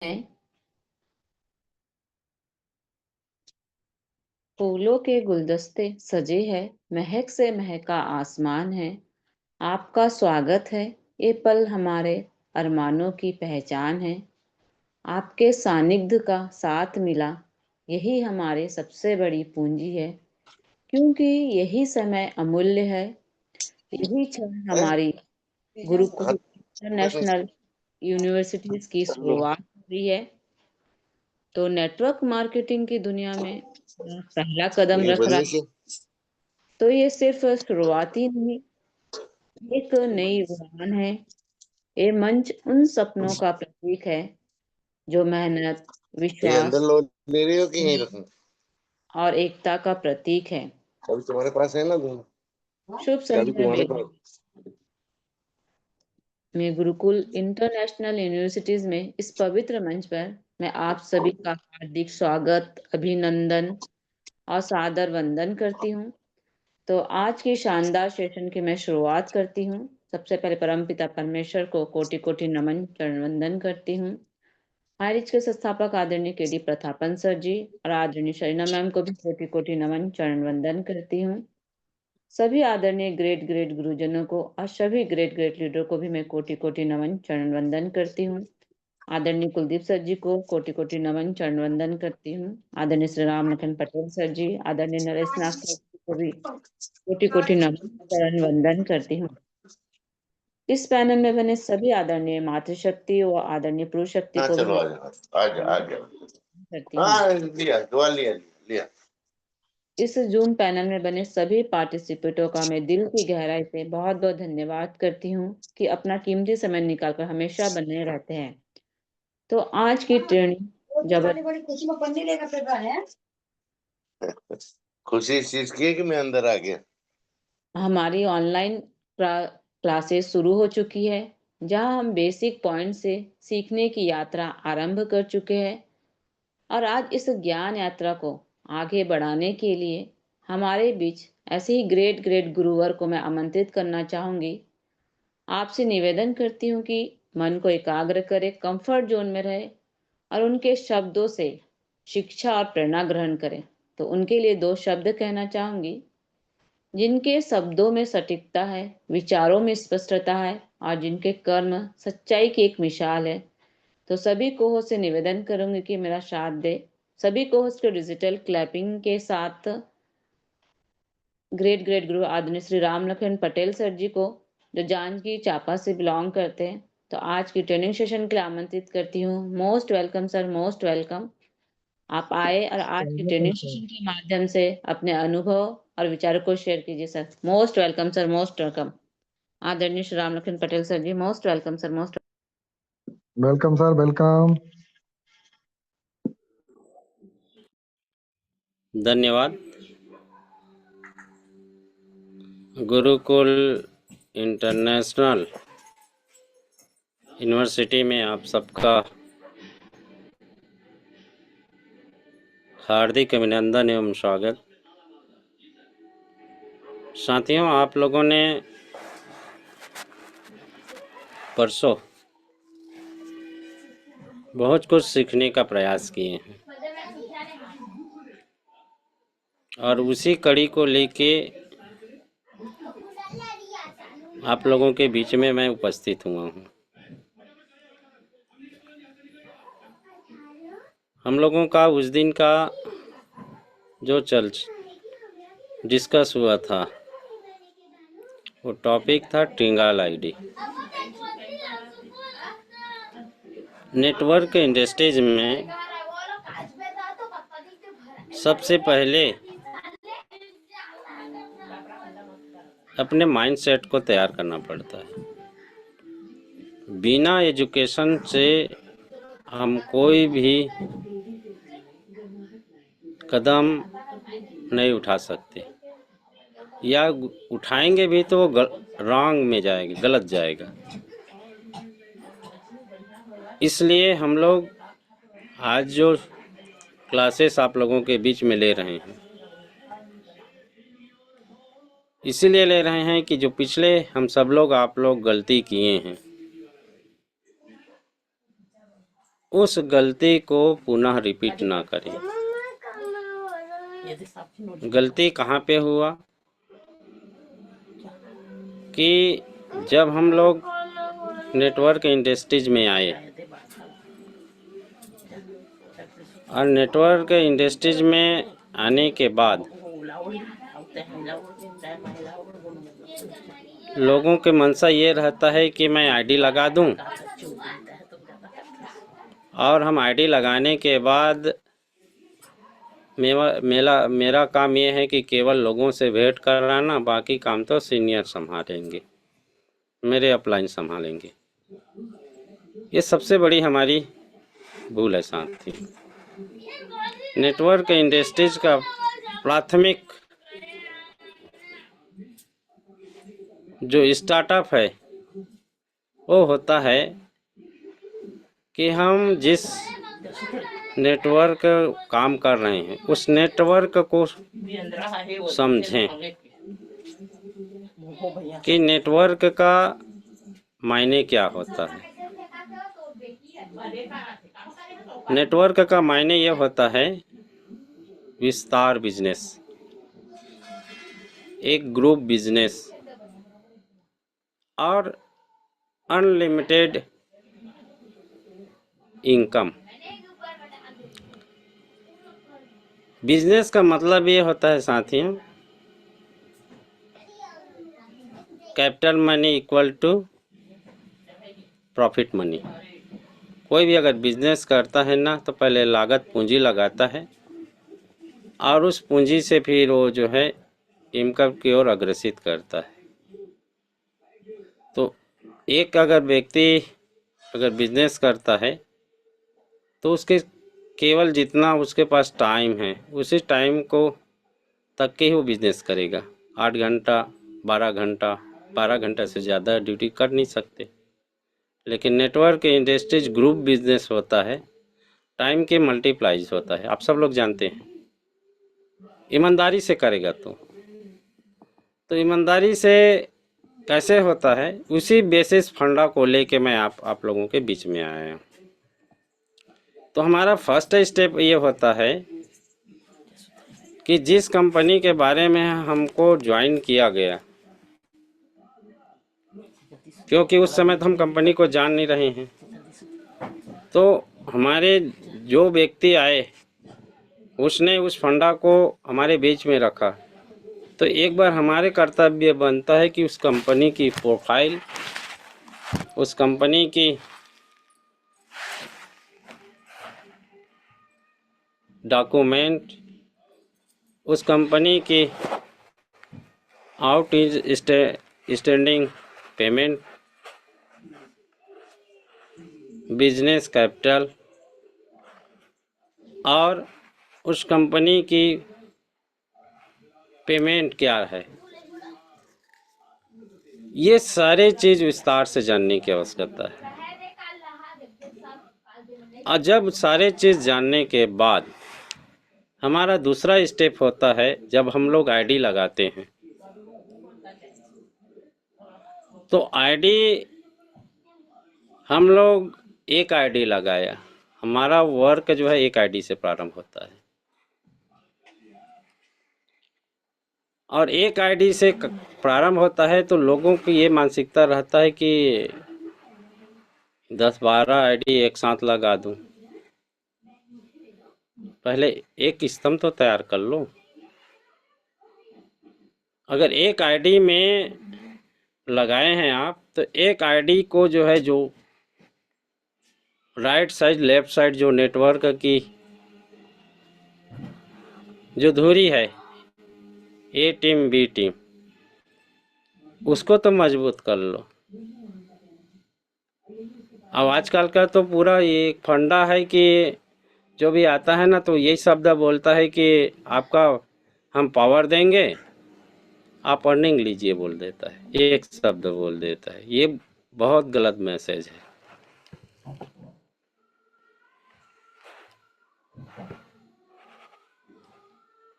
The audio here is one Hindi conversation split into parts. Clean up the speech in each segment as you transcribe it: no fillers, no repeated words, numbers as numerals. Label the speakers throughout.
Speaker 1: हैं। फूलों के गुलदस्ते सजे हैं, महक से महका आसमान है। आपका स्वागत है, ये पल हमारे अरमानों की पहचान है। आपके सानिध्य का साथ मिला, यही हमारे सबसे बड़ी पूंजी है। क्योंकि यही समय अमूल्य है, यही क्षण हमारी गुरुकुल इंटरनेशनल यूनिवर्सिटीज की शुरुआत हुई है। तो नेटवर्क मार्केटिंग की दुनिया में पहला कदम रख रहा है। तो ये सिर्फ शुरुआत ही नहीं, एक नई उड़ान है। ये मंच उन सपनों का प्रतीक है जो मेहनत,
Speaker 2: ये अंदर
Speaker 1: विश्वास
Speaker 2: लोड ले रही हो कि यहीं रखूं?
Speaker 1: और एकता का प्रतीक है।
Speaker 2: अभी तुम्हारे पास है ना दोनों?
Speaker 1: शुभ
Speaker 2: अभी
Speaker 1: संध्या
Speaker 2: तुम्हारे
Speaker 1: बेबी।
Speaker 2: पास।
Speaker 1: मैं गुरुकुल इंटरनेशनल यूनिवर्सिटीज में इस पवित्र मंच पर मैं आप सभी का हार्दिक स्वागत, अभिनंदन और सादर वंदन करती हूँ। तो आज की शानदार सेशन की मैं शुरुआत करती हूँ। सबसे पहले परमपिता परमेश्वर को कोटि कोटि नमन चरण वंदन करती हूँ। हारिज के संस्थापक आदरणीय केडी प्रतापन सर जी और आदरणीय शरीना मैम को भी कोटि कोटि नमन चरण वंदन करती हूँ। सभी आदरणीय ग्रेट ग्रेट गुरुजनों को और सभी ग्रेट ग्रेट लीडर को भी मैं कोटि कोटि नमन चरण वंदन करती हूँ। आदरणीय कुलदीप सर जी को कोटि कोटि नमन चरण वंदन करती हूँ। आदरणीय श्री राम लखन पटेल सर जी, आदरणीय नरेश नाथ सर जी को भी कोटि कोटि नमन चरण वंदन करती हूँ। इस पैनल में बने सभी आदरणीय मातृशक्ति और आदरणीय पुरुष शक्ति
Speaker 2: हाँ
Speaker 1: को भी
Speaker 2: चलो,
Speaker 1: मैं
Speaker 2: आ जाओ आ जाओ आ जाओ।
Speaker 1: करती हूँ।
Speaker 2: हाँ लिया, दुआ लिया लिया।
Speaker 1: इस जूम पैनल में बने सभी पार्टिसिपेटों का मैं दिल की गहराई से बहुत बहुत धन्यवाद करती हूँ कि अपना कीमती समय निकालकर हमेशा बने रहते हैं। तो आज की ट्रेनिंग जब
Speaker 2: खुशी इस चीज की है कि मैं अंदर आ गया।
Speaker 1: हमारी ऑनलाइन क्लासेस शुरू हो चुकी है, जहां हम बेसिक पॉइंट से सीखने की यात्रा आरंभ कर चुके हैं। और आज इस ज्ञान यात्रा को आगे बढ़ाने के लिए हमारे बीच ऐसे ही ग्रेट ग्रेट गुरुवर को मैं आमंत्रित करना चाहूंगी। आपसे निवेदन करती हूँ कि मन को एकाग्र करे, कंफर्ट जोन में रहे और उनके शब्दों से शिक्षा और प्रेरणा ग्रहण करें। तो उनके लिए दो शब्द कहना चाहूंगी, जिनके शब्दों में सटीकता है, विचारों में स्पष्टता है और जिनके कर्म सच्चाई की एक मिसाल है। तो सभी को होस्ट से निवेदन करूंगी कि मेरा साथ दे। सभी को होस्ट को डिजिटल क्लैपिंग के साथ ग्रेट ग्रेट गुरु आदरणीय श्री राम लखन पटेल सर जी को, जो जांजगीर चांपा से बिलोंग करते हैं, तो आज की ट्रेनिंग सेशन के लिए आमंत्रित करती हूँ। Most welcome sir, most welcome. आप आए और आज की ट्रेनिंग सेशन के माध्यम से अपने अनुभव और विचारों को शेयर कीजिए sir. Most welcome sir, most welcome. आदरणीय Shri Ram Lakhan Patel sir ji, most welcome sir, most
Speaker 3: welcome sir, welcome.
Speaker 4: धन्यवाद। गुरुकुल इंटरनेशनल यूनिवर्सिटी में आप सबका हार्दिक अभिनंदन एवं स्वागत। साथियों, आप लोगों ने परसों बहुत कुछ सीखने का प्रयास किए हैं और उसी कड़ी को लेके आप लोगों के बीच में मैं उपस्थित हुआ हूँ। हम लोगों का उस दिन का जो डिस्कस हुआ था, वो टॉपिक था टिंगाल आईडी। नेटवर्क इंडस्ट्रीज में सबसे पहले अपने माइंडसेट को तैयार करना पड़ता है। बिना एजुकेशन से हम कोई भी कदम नहीं उठा सकते, या उठाएंगे भी तो वो रॉन्ग में जाएगा, गलत जाएगा। इसलिए हम लोग आज जो क्लासेस आप लोगों के बीच में ले रहे हैं, इसीलिए ले रहे हैं कि जो पिछले हम सब लोग आप लोग गलती किए हैं, उस गलती को पुनः रिपीट ना करें। गलती कहाँ पे हुआ कि जब हम लोग नेटवर्क इंडस्ट्रीज में आए और नेटवर्क इंडस्ट्रीज में आने के बाद लोगों के मनसा ये रहता है कि मैं आईडी लगा दूं, और हम आईडी लगाने के बाद मेरा काम ये है कि केवल लोगों से भेंट कराना, बाकी काम तो सीनियर संभालेंगे, मेरे अपलाइन संभालेंगे। ये सबसे बड़ी हमारी भूल है साथी। नेटवर्क इंडस्ट्रीज का प्राथमिक जो स्टार्टअप है वो होता है कि हम जिस नेटवर्क काम कर रहे हैं उस नेटवर्क को समझें कि नेटवर्क का मायने क्या होता है। नेटवर्क का मायने यह होता है विस्तार बिजनेस, एक ग्रुप बिजनेस और अनलिमिटेड इनकम। बिजनेस का मतलब ये होता है साथियों, capital money equal to profit money. कोई भी अगर बिजनेस करता है ना तो पहले लागत पूंजी लगाता है और उस पूंजी से फिर वो जो है इनकम की ओर अग्रसित करता है। तो एक अगर व्यक्ति अगर बिजनेस करता है तो उसके केवल जितना उसके पास टाइम है उसी टाइम को तक के ही वो बिजनेस करेगा। 8 घंटा 12 घंटा से ज़्यादा ड्यूटी कर नहीं सकते। लेकिन नेटवर्क इंडस्ट्रीज ग्रुप बिजनेस होता है, टाइम के मल्टीप्लाइज होता है, आप सब लोग जानते हैं। ईमानदारी से करेगा तो ईमानदारी से कैसे होता है, उसी बेसिस फंडा को लेके मैं आप लोगों के बीच में आया हूँ। तो हमारा फर्स्ट स्टेप ये होता है कि जिस कंपनी के बारे में हमको ज्वाइन किया गया, क्योंकि उस समय तो हम कंपनी को जान नहीं रहे हैं, तो हमारे जो व्यक्ति आए उसने उस फंडा को हमारे बीच में रखा। तो एक बार हमारे कर्तव्य बनता है कि उस कंपनी की प्रोफाइल, उस कंपनी की डॉक्यूमेंट, उस कंपनी की आउटस्टैंडिंग पेमेंट, बिजनेस कैपिटल और उस कंपनी की पेमेंट क्या है, ये सारे चीज़ विस्तार से जानने की आवश्यकता है। और जब सारे चीज़ जानने के बाद हमारा दूसरा स्टेप होता है, जब हम लोग आईडी लगाते हैं तो आईडी हम लोग एक आईडी लगाया, हमारा वर्क जो है एक आईडी से प्रारंभ होता है और एक आईडी से प्रारंभ होता है। तो लोगों की ये मानसिकता रहता है कि 10-12 आईडी एक साथ लगा दूं। पहले एक स्तंभ तो तैयार कर लो। अगर एक आईडी में लगाए हैं आप तो एक आईडी को जो है, जो राइट साइड लेफ्ट साइड जो नेटवर्क की जो धुरी है, ए टीम बी टीम, उसको तो मजबूत कर लो। अब आजकल का तो पूरा ये फंडा है कि जो भी आता है ना तो यही शब्द बोलता है कि आपका हम पावर देंगे, आप अर्निंग लीजिए बोल देता है, एक शब्द बोल देता है। ये बहुत गलत मैसेज है।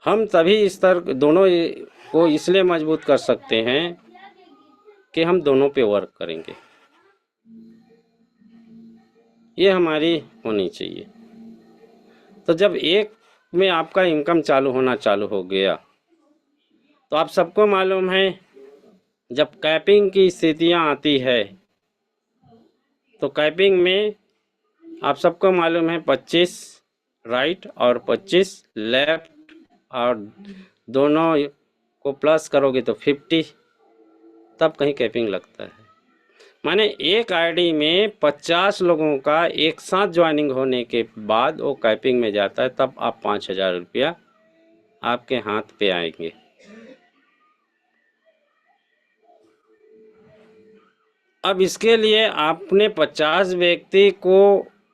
Speaker 4: हम तभी स्तर दोनों को इसलिए मजबूत कर सकते हैं कि हम दोनों पे वर्क करेंगे। ये हमारी होनी चाहिए। तो जब एक में आपका इनकम चालू होना चालू हो गया, तो आप सबको मालूम है जब कैपिंग की स्थितियां आती है, तो कैपिंग में आप सबको मालूम है 25 राइट और 25 लेफ्ट, और दोनों को प्लस करोगे तो 50, तब कहीं कैपिंग लगता है। माने एक आईडी में 50 लोगों का एक साथ ज्वाइनिंग होने के बाद वो कैपिंग में जाता है, तब आप 5,000 रुपया आपके हाथ पे आएंगे। अब इसके लिए आपने 50 व्यक्ति को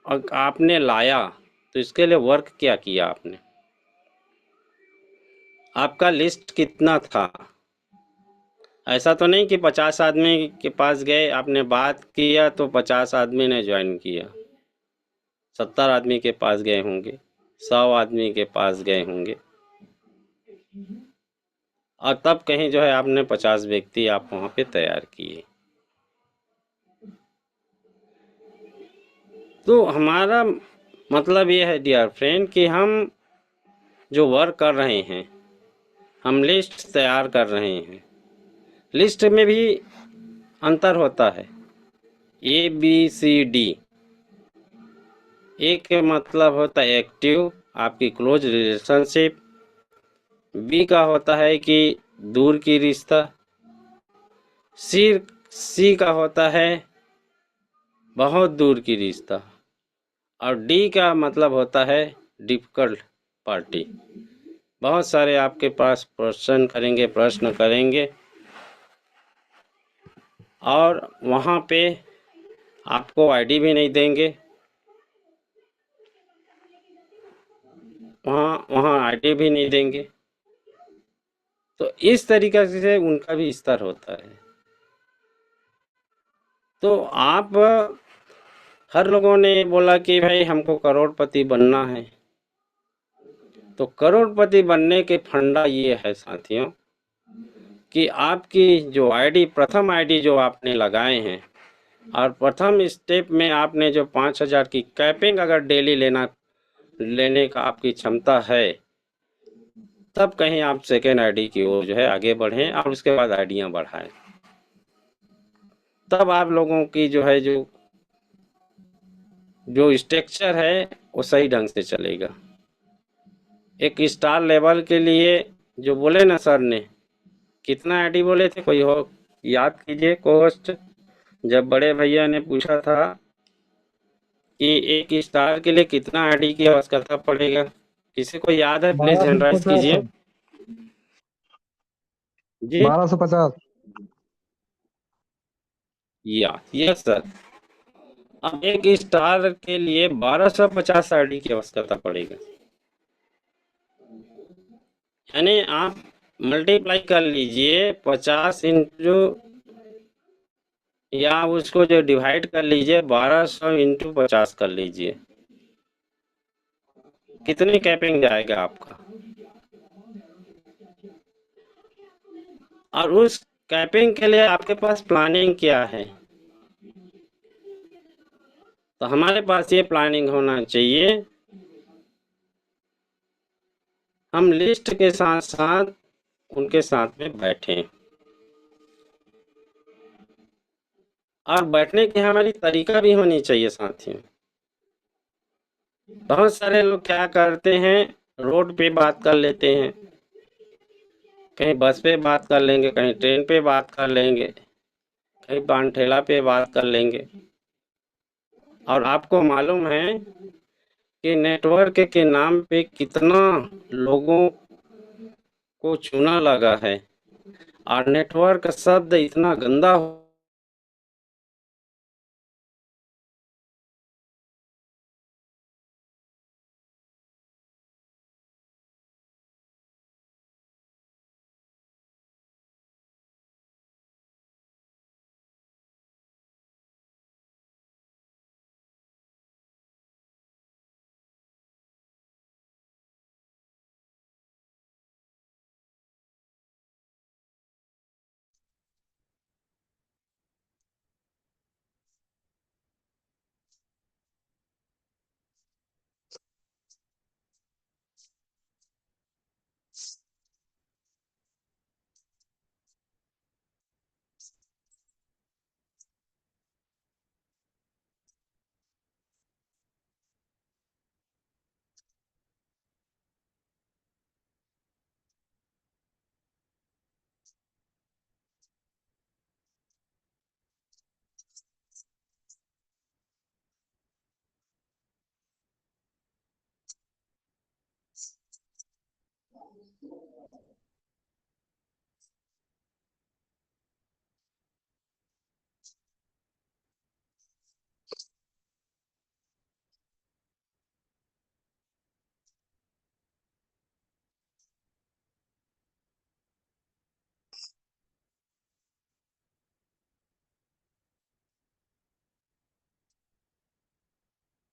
Speaker 4: आपने लाया, तो इसके लिए वर्क क्या किया आपने? आपका लिस्ट कितना था? ऐसा तो नहीं कि 50 आदमी के पास गए, आपने बात किया तो 50 आदमी ने ज्वाइन किया। 70 आदमी के पास गए होंगे, 100 आदमी के पास गए होंगे, और तब कहीं जो है आपने 50 व्यक्ति आप वहाँ पे तैयार किए। तो हमारा मतलब ये है डियर फ्रेंड कि हम जो वर्क कर रहे हैं, हम लिस्ट तैयार कर रहे हैं। लिस्ट में भी अंतर होता है, ABCD। ए के मतलब होता है एक्टिव, आपकी क्लोज रिलेशनशिप। बी का होता है कि दूर की रिश्ता। सी का होता है बहुत दूर की रिश्ता। और डी का मतलब होता है डिफिकल्ट पार्टी। बहुत सारे आपके पास प्रश्न करेंगे और वहाँ पे आपको आईडी भी नहीं देंगे, वहाँ आईडी भी नहीं देंगे। तो इस तरीके से उनका भी स्तर होता है। तो आप हर लोगों ने बोला कि भाई हमको करोड़पति बनना है। तो करोड़पति बनने के फंडा ये है साथियों कि आपकी जो आईडी, प्रथम आईडी जो आपने लगाए हैं, और प्रथम स्टेप में आपने जो 5,000 की कैपिंग अगर डेली लेने का आपकी क्षमता है, तब कहीं आप सेकेंड आईडी की ओर जो है आगे बढ़ें और उसके बाद आईडियां बढ़ाएं। तब आप लोगों की जो है जो स्ट्रक्चर है वो सही ढंग से चलेगा। एक स्टार लेवल के लिए जो बोले ना सर ने, कितना आईडी बोले थे, कोई हो याद कीजिए कोस्ट, जब बड़े भैया ने पूछा था कि एक स्टार के लिए कितना आईडी की आवश्यकता पड़ेगा, किसी को याद है? प्लीज हैंड राइज
Speaker 3: 1250
Speaker 4: कीजिए
Speaker 3: सर,
Speaker 4: जी।
Speaker 3: 1250।
Speaker 4: Yes sir. अब एक स्टार के लिए 1250 आईडी की आवश्यकता पड़ेगा। यानी आप मल्टीप्लाई कर लीजिए 50 इंटू, या उसको जो डिवाइड कर लीजिए 1200 इंटू 50 कर लीजिए, कितनी कैपिंग जाएगा आपका। और उस कैपिंग के लिए आपके पास प्लानिंग क्या है? तो हमारे पास ये प्लानिंग होना चाहिए, हम लिस्ट के साथ साथ उनके साथ में बैठें। और बैठने की हमारी तरीका भी होनी चाहिए साथियों। बहुत सारे लोग क्या करते हैं, रोड पे बात कर लेते हैं, कहीं बस पे बात कर लेंगे, कहीं ट्रेन पे बात कर लेंगे, कहीं पान ठेला पे बात कर लेंगे। और आपको मालूम है कि नेटवर्क के नाम पे कितना लोगों को चूना लगा है, और नेटवर्क शब्द इतना गंदा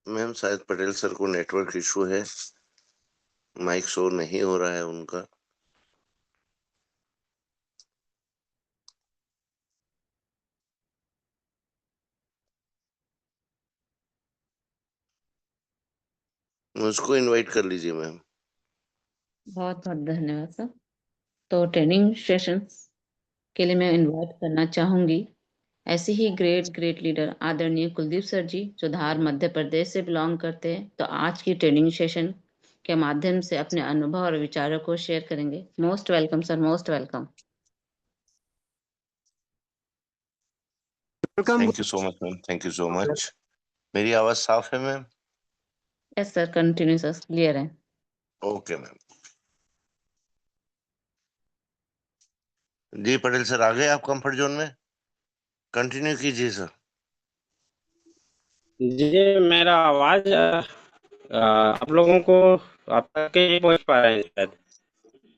Speaker 2: मैम शायद पटेल सर को नेटवर्क इशू है, माइक शो नहीं हो रहा है उनका। मुझको इनवाइट कर लीजिए मैम।
Speaker 1: बहुत बहुत धन्यवाद सर। तो ट्रेनिंग सेशंस के लिए मैं इनवाइट करना चाहूंगी ऐसे ही ग्रेट लीडर आदरणीय कुलदीप सर जी, जो धार मध्य प्रदेश से बिलोंग करते हैं। तो आज की ट्रेनिंग सेशन के माध्यम से अपने अनुभव और विचारों को शेयर करेंगे। Most welcome sir, most welcome.
Speaker 2: Thank you so much ma'am, thank you so much. मेरी आवाज साफ है मैम?
Speaker 1: Yes sir, continue sir, clear है।
Speaker 2: Okay ma'am. जी पटेल सर, आ गए आप कंफर्ट जोन में? कंटिन्यू कीजिए सर।
Speaker 4: जी, मेरा आवाज आप लोगों को आप तक नहीं पहुंच पा रहे हैं शायद।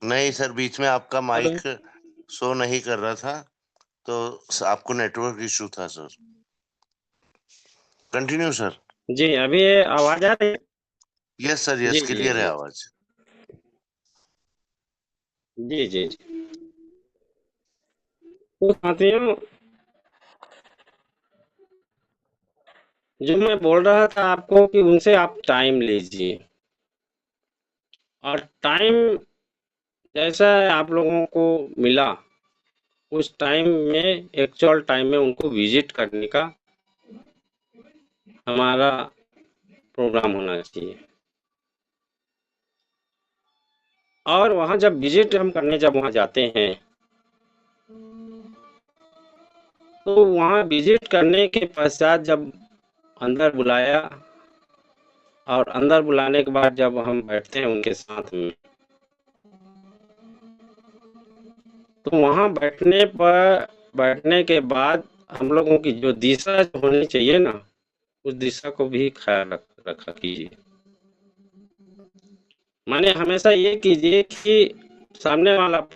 Speaker 2: नहीं सर, बीच में आपका
Speaker 4: हेलो।
Speaker 2: माइक शो नहीं कर रहा था, तो आपको नेटवर्क इशू था सर। Continue sir.
Speaker 4: जी, अभी आवाज आ रही है?
Speaker 2: यस सर,
Speaker 4: जी
Speaker 2: यस,
Speaker 4: जी
Speaker 2: क्लियर है
Speaker 4: जी
Speaker 2: आवाज।
Speaker 4: जी जी जी। तो साथियों, जो मैं बोल रहा था आपको कि उनसे आप टाइम लीजिए, और टाइम जैसा आप लोगों को मिला उस टाइम में, एक्चुअल टाइम में उनको विजिट करने का हमारा प्रोग्राम होना चाहिए। और वहाँ जब विजिट हम करने जब वहाँ जाते हैं, तो वहाँ विजिट करने के पश्चात जब अंदर बुलाया, और अंदर बुलाने के बाद जब हम बैठते हैं उनके साथ में, तो वहाँ बैठने के बाद हम लोगों की जो दिशा होनी चाहिए ना, उस दिशा को भी ख्याल रखा कीजिए। माने हमेशा ये कीजिए कि सामने वाला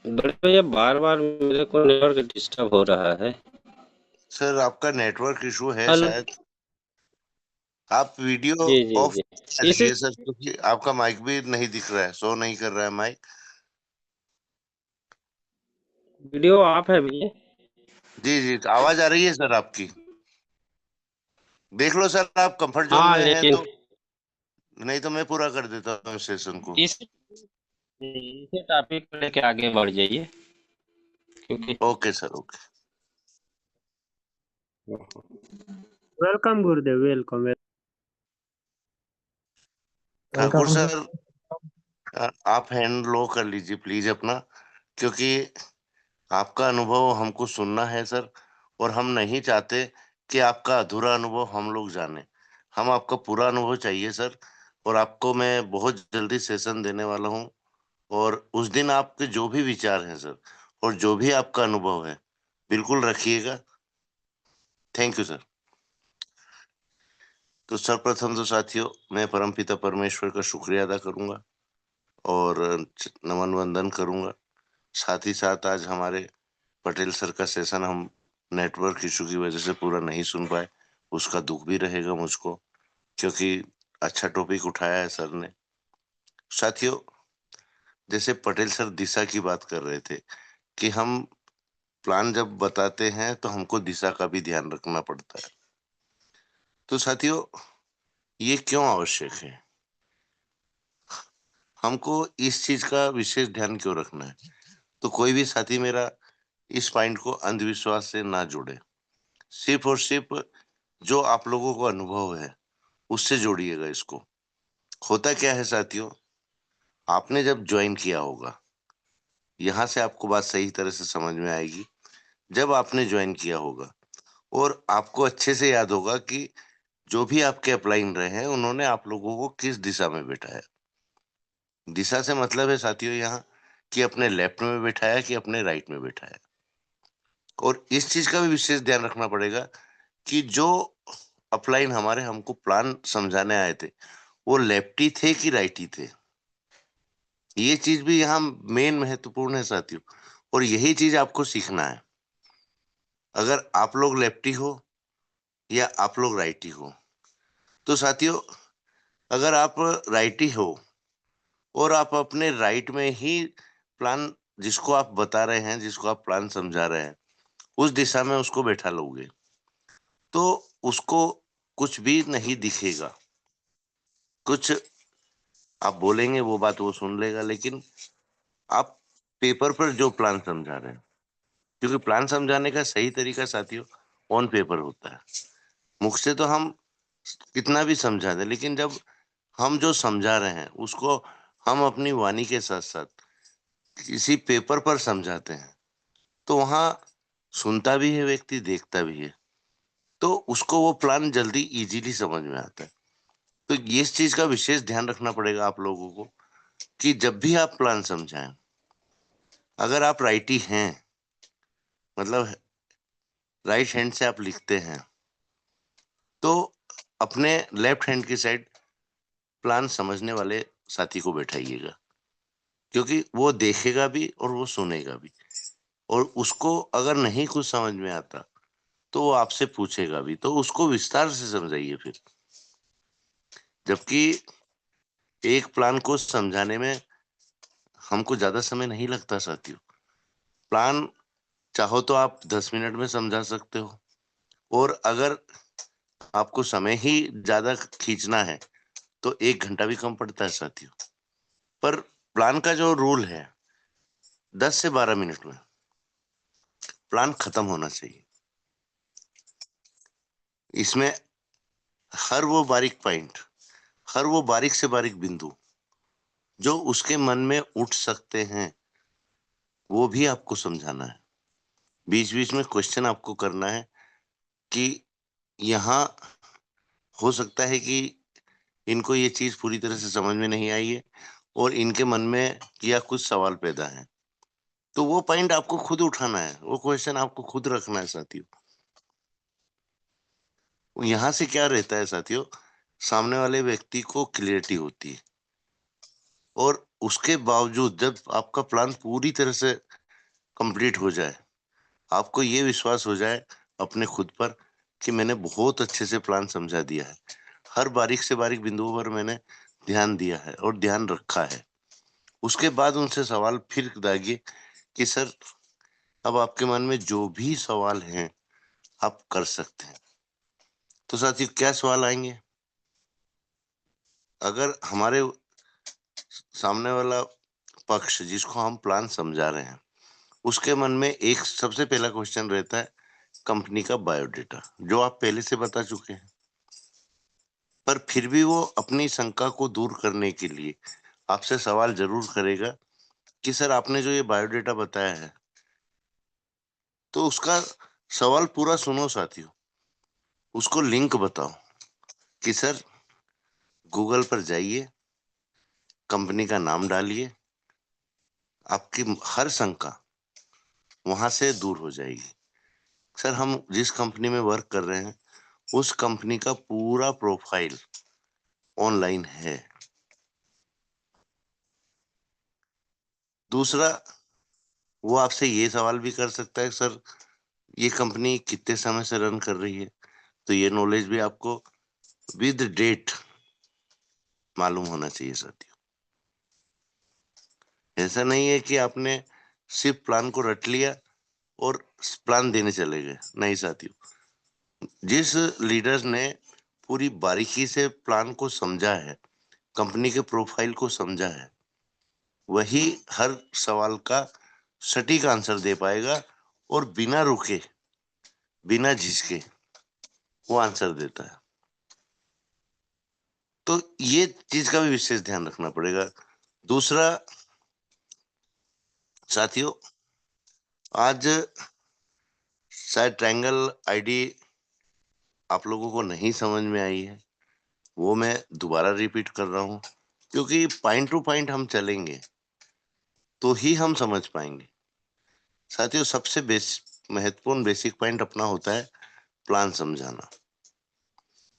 Speaker 4: बड़े भैया, बार-बार मेरे को नेटवर्क डिस्टर्ब हो रहा है।
Speaker 2: सर आपका नेटवर्क इशू है
Speaker 4: हेलो।
Speaker 2: शायद। आप वीडियो
Speaker 4: जी जी
Speaker 2: ऑफ
Speaker 4: जी। इसी
Speaker 2: लीजिए सर, क्योंकि आपका माइक भी नहीं दिख रहा है, शो नहीं कर रहा है माइक।
Speaker 4: वीडियो ऑफ है भैया।
Speaker 2: जी जी, आवाज आ रही है सर आपकी। देख लो सर, आप कंफर्ट जोन
Speaker 4: हाँ,
Speaker 2: में हैं
Speaker 4: लेकिन
Speaker 2: तो, नहीं तो मैं पूरा कर देता हूँ सेशन को।
Speaker 4: इसी टॉपिक को लेके आगे बढ़ जाइए, क्योंकि
Speaker 2: ओके सर, ओके।
Speaker 5: वेलकम गुरुदेव, welcome.
Speaker 2: Thakur
Speaker 3: welcome
Speaker 2: sir,
Speaker 3: sir.
Speaker 2: आप हैंड लो कर लीजिए प्लीज अपना, क्योंकि आपका अनुभव हमको सुनना है सर, और हम नहीं चाहते कि आपका अधूरा अनुभव हम लोग जाने। हम आपका पूरा अनुभव चाहिए सर, और आपको मैं बहुत जल्दी सेशन देने वाला हूँ। और उस दिन आपके जो भी विचार हैं सर, और जो भी आपका अनुभव है, बिल्कुल रखिएगा। Thank you sir. तो सर्वप्रथम तो साथियों, मैं परमपिता परमेश्वर का शुक्रिया अदा करूंगा और नमन वंदन करूंगा। साथ ही साथ आज हमारे पटेल सर का सेशन हम नेटवर्क इशू की वजह से पूरा नहीं सुन पाए, उसका दुख भी रहेगा मुझको, क्योंकि अच्छा टॉपिक उठाया है सर ने। साथियों, जैसे पटेल सर दिशा की बात कर रहे थे कि हम प्लान जब बताते हैं तो हमको दिशा का भी ध्यान रखना पड़ता है। तो साथियों, ये क्यों आवश्यक है? हमको इस चीज का विशेष ध्यान क्यों रखना है? तो कोई भी साथी मेरा इस पॉइंट को अंधविश्वास से ना जोड़े, सिर्फ और सिर्फ जो आप लोगों को अनुभव है उससे जोड़िएगा इसको। होता क्या है साथियों, आपने जब ज्वाइन किया होगा, यहाँ से आपको बात सही तरह से समझ में आएगी। जब आपने ज्वाइन किया होगा और आपको अच्छे से याद होगा कि जो भी आपके अपलाइन रहे हैं उन्होंने आप लोगों को किस दिशा में बैठाया। दिशा से मतलब है साथियों यहाँ कि अपने लेफ्ट में बैठाया कि अपने राइट में बैठाया। और इस चीज का भी विशेष ध्यान रखना पड़ेगा कि जो अपलाइन हमारे हमको प्लान समझाने आए थे वो लेफ्टी थे कि राइटी थे। ये चीज भी यहाँ मेन महत्वपूर्ण है साथियों, और यही चीज आपको सीखना है। अगर आप लोग लेफ्टी हो या आप लोग राइटी हो, तो साथियों अगर आप राइटी हो और आप अपने राइट में ही प्लान जिसको आप बता रहे हैं, जिसको आप प्लान समझा रहे हैं, उस दिशा में उसको बैठा लोगे तो उसको कुछ भी नहीं दिखेगा। कुछ आप बोलेंगे वो बात वो सुन लेगा, लेकिन आप पेपर पर जो प्लान समझा रहे हैं, क्योंकि प्लान समझाने का सही तरीका साथियों ऑन पेपर होता है। मुख से तो हम कितना भी समझा दें, लेकिन जब हम जो समझा रहे हैं उसको हम अपनी वाणी के साथ साथ किसी पेपर पर समझाते हैं, तो वहां सुनता भी है व्यक्ति, देखता भी है, तो उसको वो प्लान जल्दी इजीली समझ में आता है। तो ये इस चीज का विशेष ध्यान रखना पड़ेगा आप लोगों को कि जब भी आप प्लान समझाएं, अगर आप राइटी हैं, मतलब राइट हैंड से आप लिखते हैं, तो अपने लेफ्ट हैंड की साइड प्लान समझने वाले साथी को बैठाइएगा, क्योंकि वो देखेगा भी और वो सुनेगा भी, और उसको अगर नहीं कुछ समझ में आता तो वो आपसे पूछेगा भी, तो उसको विस्तार से समझाइए फिर। जबकि एक प्लान को समझाने में हमको ज्यादा समय नहीं लगता साथियों। प्लान चाहो तो आप 10 मिनट में समझा सकते हो, और अगर आपको समय ही ज्यादा खींचना है तो 1 घंटा भी कम पड़ता है साथियों। पर प्लान का जो रूल है 10 से 12 मिनट में प्लान खत्म होना चाहिए। इसमें हर वो बारीक पॉइंट, हर वो बारीक से बारीक बिंदु जो उसके मन में उठ सकते हैं वो भी आपको समझाना है। बीच बीच में क्वेश्चन आपको करना है कि यहाँ हो सकता है कि इनको ये चीज पूरी तरह से समझ में नहीं आई है और इनके मन में या कुछ सवाल पैदा है, तो वो पॉइंट आपको खुद उठाना है, वो क्वेश्चन आपको खुद रखना है साथियों। यहाँ से क्या रहता है साथियों, सामने वाले व्यक्ति को क्लियरिटी होती है, और उसके बावजूद जब आपका प्लान पूरी तरह से कंप्लीट हो जाए, आपको ये विश्वास हो जाए अपने खुद पर कि मैंने बहुत अच्छे से प्लान समझा दिया है, हर बारीक से बारीक बिंदुओं पर मैंने ध्यान दिया है और ध्यान रखा है। उसके बाद उनसे सवाल फिर दागिए कि सर अब आपके मन में जो भी सवाल हैं आप कर सकते हैं। तो साथियों क्या सवाल आएंगे? अगर हमारे सामने वाला पक्ष जिसको हम प्लान समझा रहे हैं उसके मन में एक सबसे पहला क्वेश्चन रहता है कंपनी का बायोडेटा, जो आप पहले से बता चुके हैं, पर फिर भी वो अपनी शंका को दूर करने के लिए आपसे सवाल जरूर करेगा कि सर आपने जो ये बायोडेटा बताया है, तो उसका सवाल पूरा सुनो साथियों, उसको लिंक बताओ कि सर गूगल पर जाइए, कंपनी का नाम डालिए, आपकी हर शंका वहां से दूर हो जाएगी। सर हम जिस कंपनी में वर्क कर रहे हैं उस कंपनी का पूरा प्रोफाइल ऑनलाइन है। दूसरा, वो आपसे ये सवाल भी कर सकता है सर ये कंपनी कितने समय से रन कर रही है, तो ये नॉलेज भी आपको विद डेट मालूम होना चाहिए साथियों। ऐसा नहीं है कि आपने सिर्फ प्लान को रट लिया और प्लान देने चले गए, नहीं साथियों। जिस लीडर ने पूरी बारीकी से प्लान को समझा है, कंपनी के प्रोफाइल को समझा है, वही हर सवाल का सटीक आंसर दे पाएगा और बिना रुके बिना झिझके वो आंसर देता है। तो ये चीज का भी विशेष ध्यान रखना पड़ेगा। दूसरा साथियों, आज शायद ट्रायंगल आईडी आप लोगों को नहीं समझ में आई है, वो मैं दोबारा रिपीट कर रहा हूँ क्योंकि पॉइंट टू पॉइंट हम चलेंगे तो ही हम समझ पाएंगे। साथियों, सबसे महत्वपूर्ण बेसिक पॉइंट अपना होता है प्लान समझाना।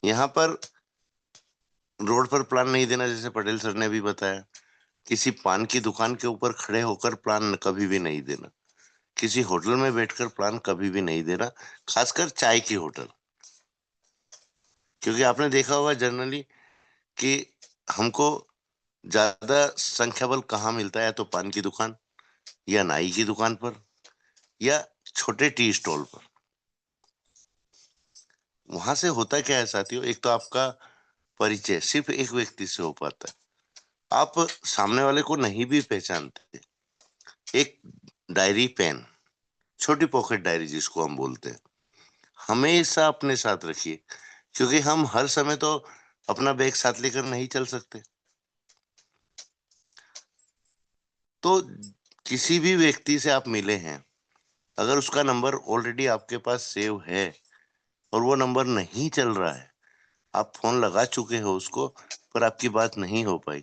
Speaker 2: यहाँ पर रोड पर प्लान नहीं देना, जैसे पटेल सर ने भी बताया। किसी पान की दुकान के ऊपर खड़े होकर प्लान कभी भी नहीं देना। किसी होटल में बैठकर प्लान कभी भी नहीं देना, खासकर चाय की होटल। क्योंकि आपने देखा होगा जनरली कि हमको ज्यादा संख्या बल कहाँ मिलता है, तो पान की दुकान या नाई की दुकान पर या छोटे टी स्टॉल पर। वहां से होता क्या है साथियों, एक तो आपका परिचय सिर्फ एक व्यक्ति से हो पाता है। आप सामने वाले को नहीं भी पहचानते, एक डायरी पेन, छोटी पॉकेट डायरी जिसको हम बोलते हैं, हमेशा अपने साथ रखिए। क्योंकि हम हर समय तो अपना बैग साथ लेकर नहीं चल सकते। तो किसी भी व्यक्ति से आप मिले हैं, अगर उसका नंबर ऑलरेडी आपके पास सेव है और वो नंबर नहीं चल रहा है, आप फोन लगा चुके हो उसको पर आपकी बात नहीं हो पाई,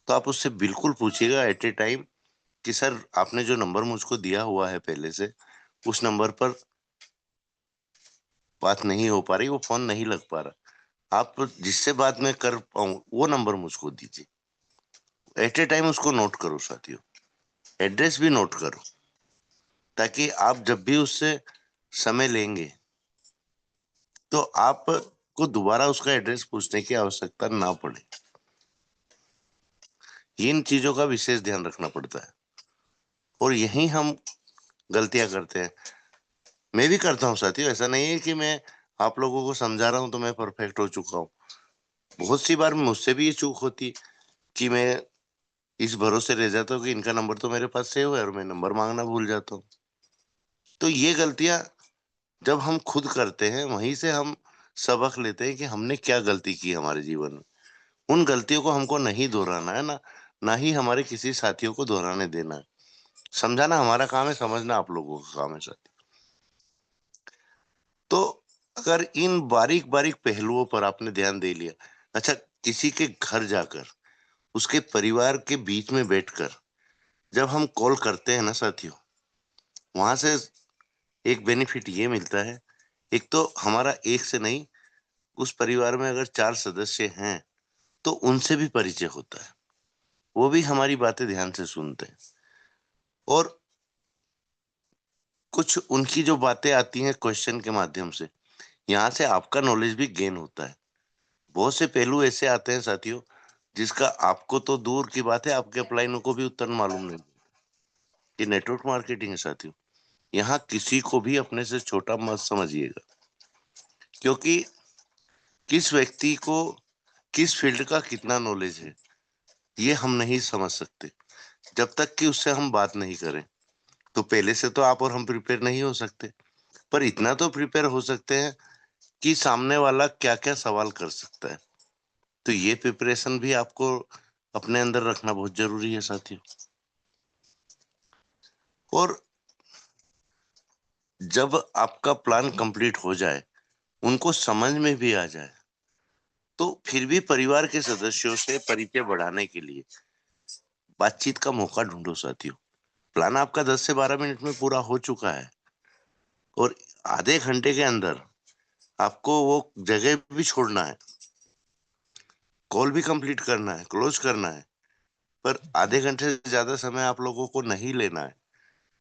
Speaker 2: तो आप उससे बिल्कुल पूछिएगा एट ए टाइम कि सर, आपने जो नंबर मुझको दिया हुआ है पहले से, उस नंबर पर बात नहीं हो पा रही, वो फोन नहीं लग पा रहा, आप जिससे बात मैं कर पाऊं वो नंबर मुझको दीजिए। एट ए टाइम उसको नोट करो साथियों, एड्रेस भी नोट करो, ताकि आप जब भी उससे समय लेंगे तो आपको दोबारा उसका एड्रेस पूछने की आवश्यकता ना पड़े। इन चीजों का विशेष ध्यान रखना पड़ता है और यही हम गलतियां करते हैं। मैं भी करता हूँ साथियों, ऐसा नहीं है कि मैं आप लोगों को समझा रहा हूँ तो मैं परफेक्ट हो चुका हूँ। बहुत सी बार मुझसे भी ये चूक होती कि मैं इस भरोसे रह जाता हूँ कि इनका नंबर तो मेरे पास सेव है और मैं नंबर मांगना भूल जाता हूँ। तो ये गलतियां जब हम खुद करते हैं, वहीं से हम सबक लेते हैं कि हमने क्या गलती की हमारे जीवन में। उन गलतियों को हमको नहीं दोहराना है, ना ही हमारे किसी साथियों को दोहराने देना है। समझाना हमारा काम है, समझना आप लोगों का काम है साथी। तो अगर इन बारीक बारीक पहलुओं पर आपने ध्यान दे लिया, अच्छा, किसी के घर जाकर उसके परिवार के बीच में बैठकर जब हम कॉल करते हैं ना साथियों, वहां से एक बेनिफिट ये मिलता है, एक तो हमारा एक से नहीं, उस परिवार में अगर 4 सदस्य हैं तो उनसे भी परिचय होता है, वो भी हमारी बातें ध्यान से सुनते हैं और कुछ उनकी जो बातें आती हैं क्वेश्चन के माध्यम से, यहाँ से आपका नॉलेज भी गेन होता है। बहुत से पहलू ऐसे आते हैं साथियों जिसका आपको तो दूर की बात है, आपके अपलाइनों को भी उत्तर मालूम नहीं। ये नेटवर्क मार्केटिंग है साथियों, यहाँ किसी को भी अपने से छोटा मत समझिएगा। क्योंकि किस व्यक्ति को किस फील्ड का कितना नॉलेज है ये हम नहीं समझ सकते जब तक कि उससे हम बात नहीं करें। तो पहले से तो आप और हम प्रिपेयर नहीं हो सकते, पर इतना तो प्रिपेयर हो सकते हैं कि सामने वाला क्या क्या सवाल कर सकता है। तो ये प्रिपरेशन भी आपको अपने अंदर रखना बहुत जरूरी है साथियों। और जब आपका प्लान कंप्लीट हो जाए, उनको समझ में भी आ जाए, तो फिर भी परिवार के सदस्यों से परिचय बढ़ाने के लिए बातचीत का मौका ढूंढो साथियों। प्लान आपका 10 से 12 मिनट में पूरा हो चुका है और आधे घंटे के अंदर आपको वो जगह भी छोड़ना है, कॉल भी कंप्लीट करना है, क्लोज करना है, पर आधे घंटे से ज्यादा समय आप लोगों को नहीं लेना है।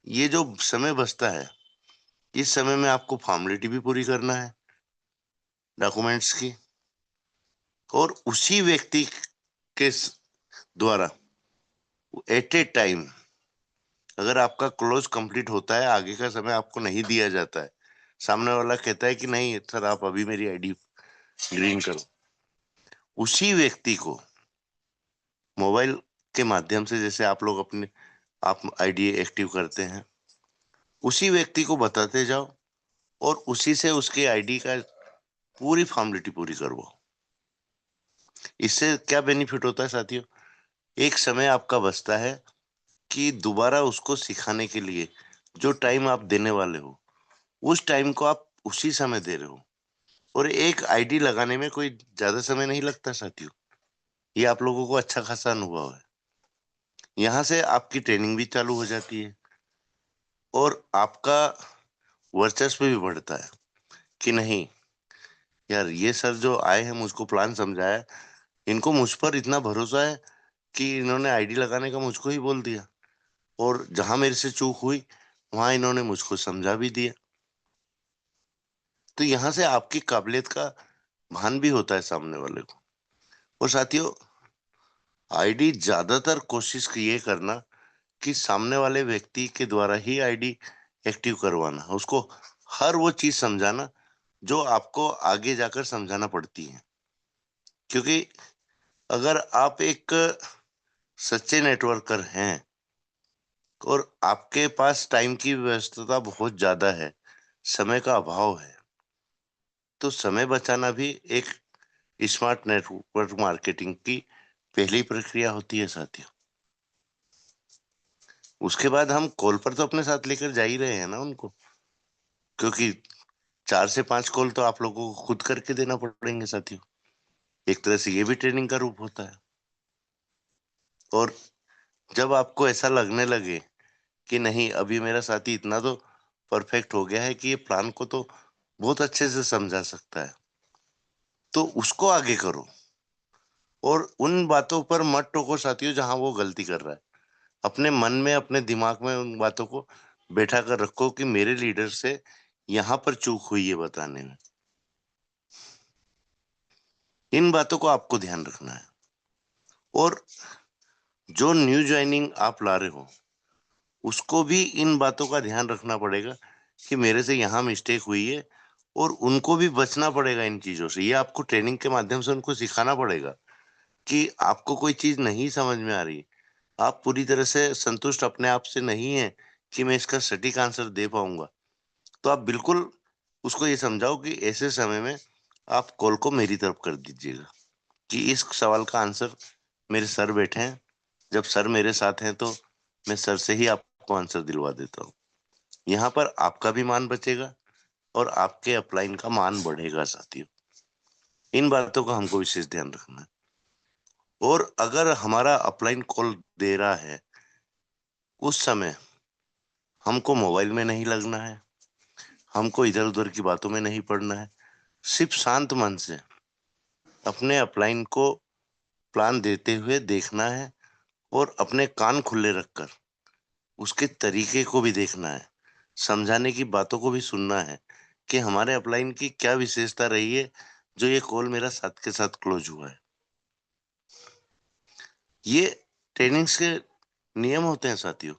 Speaker 2: ये जो समय बचता है, इस समय में आपको फॉर्मेलिटी भी पूरी करना है डॉक्यूमेंट्स की, और उसी व्यक्ति के द्वारा एट ए टाइम अगर आपका क्लोज कंप्लीट होता है, आगे का समय आपको नहीं दिया जाता है, सामने वाला कहता है कि नहीं सर, आप अभी मेरी आईडी ग्रीन करो, उसी व्यक्ति को मोबाइल के माध्यम से, जैसे आप लोग अपने आप आईडी एक्टिव करते हैं, उसी व्यक्ति को बताते जाओ और उसी से उसके आईडी का पूरी फॉर्मेलिटी पूरी करवाओ। इससे क्या बेनिफिट होता है साथियों, एक समय आपका बचता है कि दोबारा उसको सिखाने के लिए जो टाइम आप देने वाले हो, उस टाइम को आप उसी समय दे रहे हो। और एक आईडी लगाने में कोई ज्यादा समय नहीं लगता साथियों, ये आप लोगों को अच्छा खासा अनुभव है। यहाँ से आपकी ट्रेनिंग भी चालू हो जाती है और आपका वर्चस्व भी बढ़ता है कि नहीं यार, ये सर जो आए हैं मुझको प्लान समझाया, इनको मुझ पर इतना भरोसा है कि इन्होंने आईडी लगाने का मुझको ही बोल दिया और जहां मेरे से चूक हुई वहां इन्होंने मुझको समझा भी दिया। तो यहाँ से आपकी काबिलियत का भान भी होता है सामने वाले को। और साथियों, आईडी ज्यादातर कोशिश ये करना कि सामने वाले व्यक्ति के द्वारा ही आईडी एक्टिव करवाना, उसको हर वो चीज समझाना जो आपको आगे जाकर समझाना पड़ती है। क्योंकि अगर आप एक सच्चे नेटवर्कर हैं और आपके पास टाइम की व्यस्तता बहुत ज्यादा है, समय का अभाव है, तो समय बचाना भी एक स्मार्ट नेटवर्क मार्केटिंग की पहली प्रक्रिया होती है साथियों। उसके बाद हम कॉल पर तो अपने साथ लेकर जा ही रहे हैं ना उनको, क्योंकि 4 से 5 कॉल तो आप लोगों को खुद करके देना पड़ेंगे साथियों। एक तरह से ये भी ट्रेनिंग का रूप होता है। और जब आपको ऐसा लगने लगे कि नहीं, अभी मेरा साथी इतना तो परफेक्ट हो गया है कि ये प्लान को तो बहुत अच्छे से समझा सकता है, तो उसको आगे करो और उन बातों पर मत टोको साथियों जहां वो गलती कर रहा है। अपने मन में, अपने दिमाग में उन बातों को बैठा कर रखो कि मेरे लीडर से यहाँ पर चूक हुई है बताने में। इन बातों को आपको ध्यान रखना है। और जो न्यू ज्वाइनिंग आप ला रहे हो उसको भी इन बातों का ध्यान रखना पड़ेगा कि मेरे से यहाँ मिस्टेक हुई है, और उनको भी बचना पड़ेगा इन चीजों से। ये आपको ट्रेनिंग के माध्यम से उनको सिखाना पड़ेगा कि आपको कोई चीज नहीं समझ में आ रही, आप पूरी तरह से संतुष्ट अपने आप से नहीं है कि मैं इसका सटीक आंसर दे पाऊंगा, तो आप बिल्कुल उसको ये समझाओ कि ऐसे समय में आप कॉल को मेरी तरफ कर दीजिएगा कि इस सवाल का आंसर मेरे सर बैठे हैं, जब सर मेरे साथ हैं तो मैं सर से ही आपको आंसर दिलवा देता हूँ। यहाँ पर आपका भी मान बचेगा और आपके अपलाइन का मान बढ़ेगा साथियों। इन बातों का हमको विशेष ध्यान रखना है। और अगर हमारा अपलाइन कॉल दे रहा है, उस समय हमको मोबाइल में नहीं लगना है, हमको इधर उधर की बातों में नहीं पड़ना है। सिर्फ शांत मन से अपने अपलाइन को प्लान देते हुए देखना है और अपने कान खुले रखकर उसके तरीके को भी देखना है, समझाने की बातों को भी सुनना है कि हमारे अपलाइन की क्या विशेषता रही है जो ये कॉल मेरा साथ के साथ क्लोज हुआ है। ये ट्रेनिंग्स के नियम होते हैं साथियों।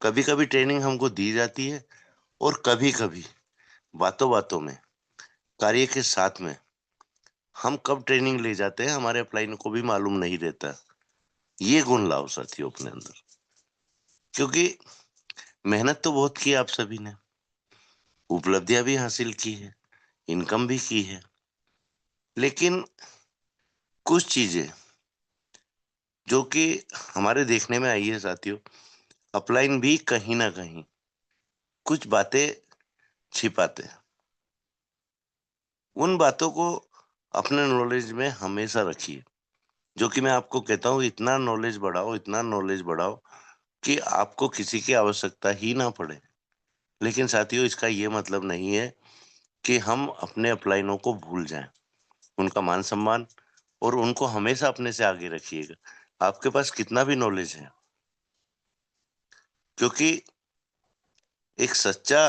Speaker 2: कभी कभी ट्रेनिंग हमको दी जाती है और कभी कभी बातों बातों में, कार्य के साथ में हम कब ट्रेनिंग ले जाते हैं हमारे अपलाइन को भी मालूम नहीं रहता। ये गुण लाओ साथियों अपने अंदर, क्योंकि मेहनत तो बहुत की आप सभी ने, उपलब्धियां भी हासिल की है, इनकम भी की है, लेकिन कुछ चीजें जो कि हमारे देखने में आई है साथियों, अपलाइन भी कहीं ना कहीं कुछ बातें छिपाते हैं। उन बातों को अपने नॉलेज में हमेशा रखिए, जो कि मैं आपको कहता हूँ, इतना नॉलेज बढ़ाओ, इतना नॉलेज बढ़ाओ कि आपको किसी की आवश्यकता ही ना पड़े। लेकिन साथियों, इसका ये मतलब नहीं है कि हम अपने अपलाइनों को भूल जाएं। उनका मान सम्मान और उनको हमेशा अपने से आगे रखिएगा, आपके पास कितना भी नॉलेज है, क्योंकि एक सच्चा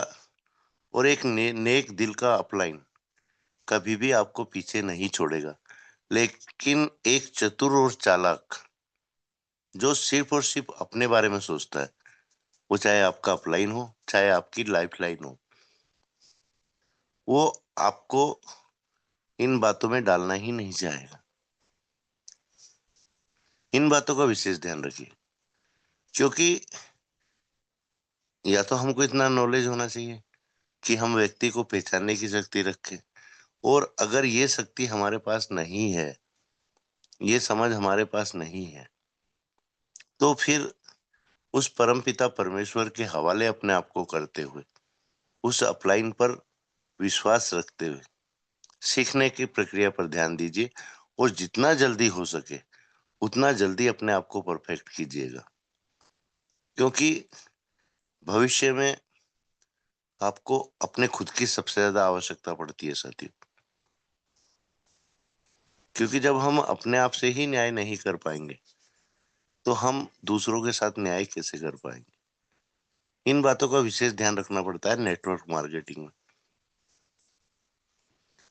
Speaker 2: और एक नेक दिल का अपलाइन कभी भी आपको पीछे नहीं छोड़ेगा। लेकिन एक चतुर और चालाक जो सिर्फ और सिर्फ अपने बारे में सोचता है, वो चाहे आपका अपलाइन हो चाहे आपकी लाइफ लाइन हो, वो आपको इन बातों में डालना ही नहीं चाहेगा। इन बातों का विशेष ध्यान रखिए, क्योंकि या तो हमको इतना नॉलेज होना चाहिए कि हम व्यक्ति को पहचानने की शक्ति रखें, और अगर ये शक्ति हमारे पास नहीं है, ये समझ हमारे पास नहीं है, तो फिर उस परमपिता परमेश्वर के हवाले अपने आप को करते हुए, उस अपलाइन पर विश्वास रखते हुए सीखने की प्रक्रिया पर ध्यान दीजिए और जितना जल्दी हो सके उतना जल्दी अपने आप को परफेक्ट कीजिएगा, क्योंकि भविष्य में आपको अपने खुद की सबसे ज्यादा आवश्यकता पड़ती है साथियों। क्योंकि जब हम अपने आप से ही न्याय नहीं कर पाएंगे तो हम दूसरों के साथ न्याय कैसे कर पाएंगे। इन बातों का विशेष ध्यान रखना पड़ता है नेटवर्क मार्केटिंग में।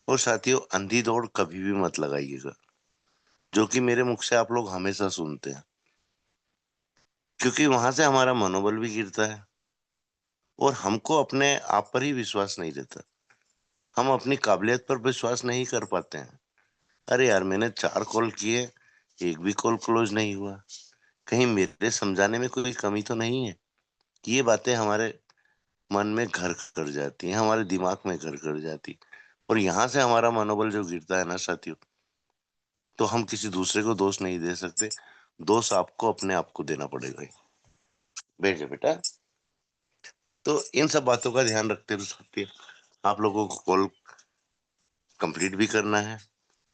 Speaker 2: और साथियों, अंधी दौड़ कभी भी मत लगाइएगा, जो कि मेरे मुख से आप लोग हमेशा सुनते हैं, क्योंकि वहां से हमारा मनोबल भी गिरता है और हमको अपने आप पर ही विश्वास नहीं रहता। हम अपनी काबिलियत पर विश्वास नहीं कर पाते हैं। अरे यार, मैंने 4 कॉल किए, एक भी कॉल क्लोज नहीं हुआ, कहीं मेरे समझाने में कोई कमी तो नहीं है। ये बातें हमारे मन में घर कर जाती हैं, हमारे दिमाग में घर कर जाती, और यहाँ से हमारा मनोबल जो गिरता है ना साथियों, तो हम किसी दूसरे को दोष नहीं दे सकते, दोष आपको अपने आप को देना पड़ेगा। बेटे बेटा, तो इन सब बातों का ध्यान रखते हुए साथियों, आप लोगों को कॉल कंप्लीट भी करना है,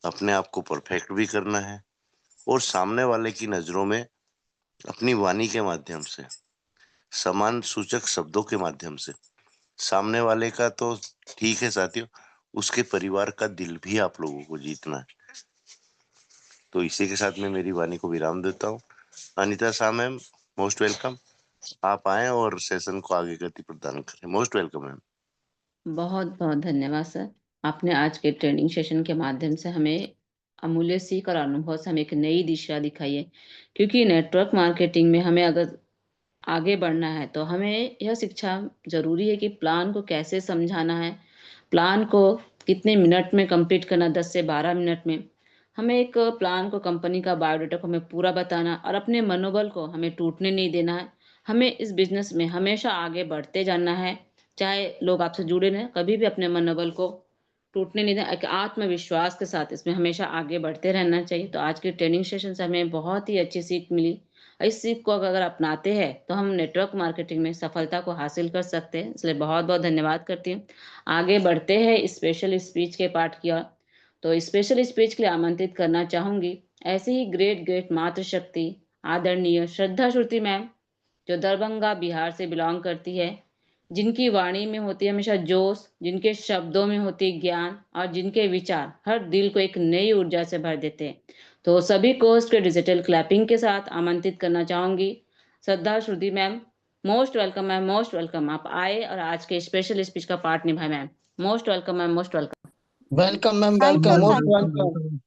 Speaker 2: अपने आप को परफेक्ट भी करना है, और सामने वाले की नजरों में अपनी वाणी के माध्यम से, समान सूचक शब्दों के माध्यम से, सामने वाले का तो ठीक है साथियों, उसके परिवार का दिल भी आप लोगों को जीतना है। तो इसी के साथ मैं मेरी वाणी को विराम देता हूँ। Anita Shah ma'am, most welcome. आप आए और सेशन को आगे गति प्रदान करें। Most welcome ma'am.
Speaker 1: बहुत बहुत धन्यवाद सर। आपने आज के ट्रेनिंग सेशन के माध्यम से हमें अमूल्य सीख और अनुभव से हमें एक नई दिशा दिखाई है, क्योंकि नेटवर्क मार्केटिंग में हमें अगर आगे बढ़ना है तो हमें यह शिक्षा जरूरी है कि प्लान को कैसे समझाना है, प्लान को कितने मिनट में कंप्लीट करना, 10 से 12 मिनट में। हमें एक प्लान को, कंपनी का बायोडाटा को हमें पूरा बताना और अपने मनोबल को हमें टूटने नहीं देना है। हमें इस बिजनेस में हमेशा आगे बढ़ते जाना है, चाहे लोग आपसे जुड़े रहें, कभी भी अपने मनोबल को टूटने नहीं देना, एक आत्मविश्वास के साथ इसमें हमेशा आगे बढ़ते रहना चाहिए। तो आज की ट्रेनिंग सेशन से हमें बहुत ही अच्छी सीख मिली। इस सीख को अगर अपनाते हैं तो हम नेटवर्क मार्केटिंग में सफलता को हासिल कर सकते हैं। इसलिए बहुत बहुत धन्यवाद करती हूँ। आगे बढ़ते हैं स्पेशल स्पीच के पार्ट की ओर। तो स्पेशल स्पीच के लिए आमंत्रित करना चाहूंगी ऐसे ही ग्रेट ग्रेट मातृशक्ति आदरणीय श्रद्धा श्रुति मैम, जो दरभंगा बिहार से बिलोंग करती है, जिनकी वाणी में होती है हमेशा जोश, जिनके शब्दों में होती ज्ञान और जिनके विचार हर दिल को एक नई ऊर्जा से भर देते हैं। तो सभी को के डिजिटल क्लैपिंग के साथ आमंत्रित करना चाहूंगी। Shraddha Shruti ma'am, most welcome ma'am, most welcome. आप आए और आज के स्पेशल स्पीच का पार्ट निभाए ma'am. Most welcome ma'am, most welcome.
Speaker 6: Welcome ma'am,
Speaker 7: thank you
Speaker 6: welcome, most
Speaker 3: welcome
Speaker 6: welcome.
Speaker 3: Welcome.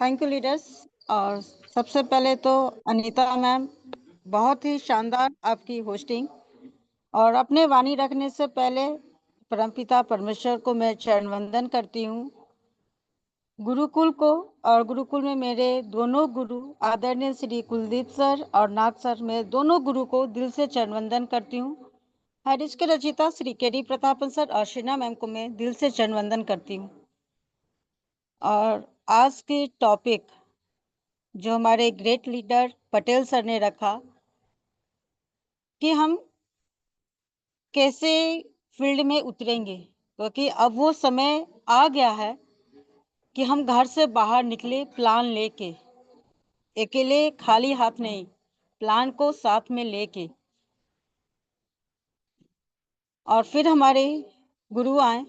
Speaker 7: Thank you leaders. और सबसे पहले तो अनीता मैम, बहुत ही शानदार आपकी होस्टिंग। और अपने वाणी रखने से पहले परमपिता परमेश्वर को मैं चरण वंदन करती हूँ, गुरुकुल को, और गुरुकुल में मेरे दोनों गुरु आदरणीय श्री कुलदीप सर और नाग सर, मैं दोनों गुरु को दिल से चरण वंदन करती हूँ। हरीश के रचिता श्री केडी प्रतापन सर और शीना मैम को मैं दिल से चरण वंदन करती हूँ। और आज की टॉपिक जो हमारे ग्रेट लीडर पटेल सर ने रखा कि हम कैसे फील्ड में उतरेंगे, क्योंकि अब वो समय आ गया है कि हम घर से बाहर निकले प्लान लेके, अकेले खाली हाथ नहीं, प्लान को साथ में लेके। और फिर हमारे गुरु आए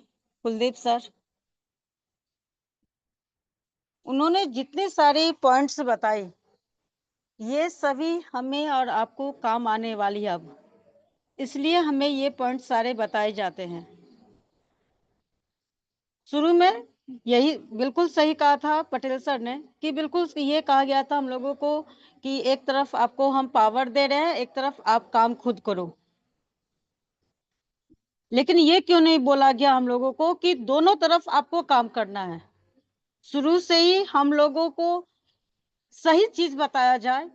Speaker 7: कुलदीप सर, उन्होंने जितने सारे पॉइंट्स बताए ये सभी हमें और आपको काम आने वाली है अब, इसलिए हमें ये पॉइंट सारे बताए जाते हैं। शुरू में यही बिल्कुल सही कहा था पटेल सर ने कि बिल्कुल ये कहा गया था हम लोगों को कि एक तरफ आपको हम पावर दे रहे हैं, एक तरफ आप काम खुद करो। लेकिन ये क्यों नहीं बोला गया हम लोगों को कि दोनों तरफ आपको काम करना है। शुरू से ही हम लोगों को सही चीज बताया जाए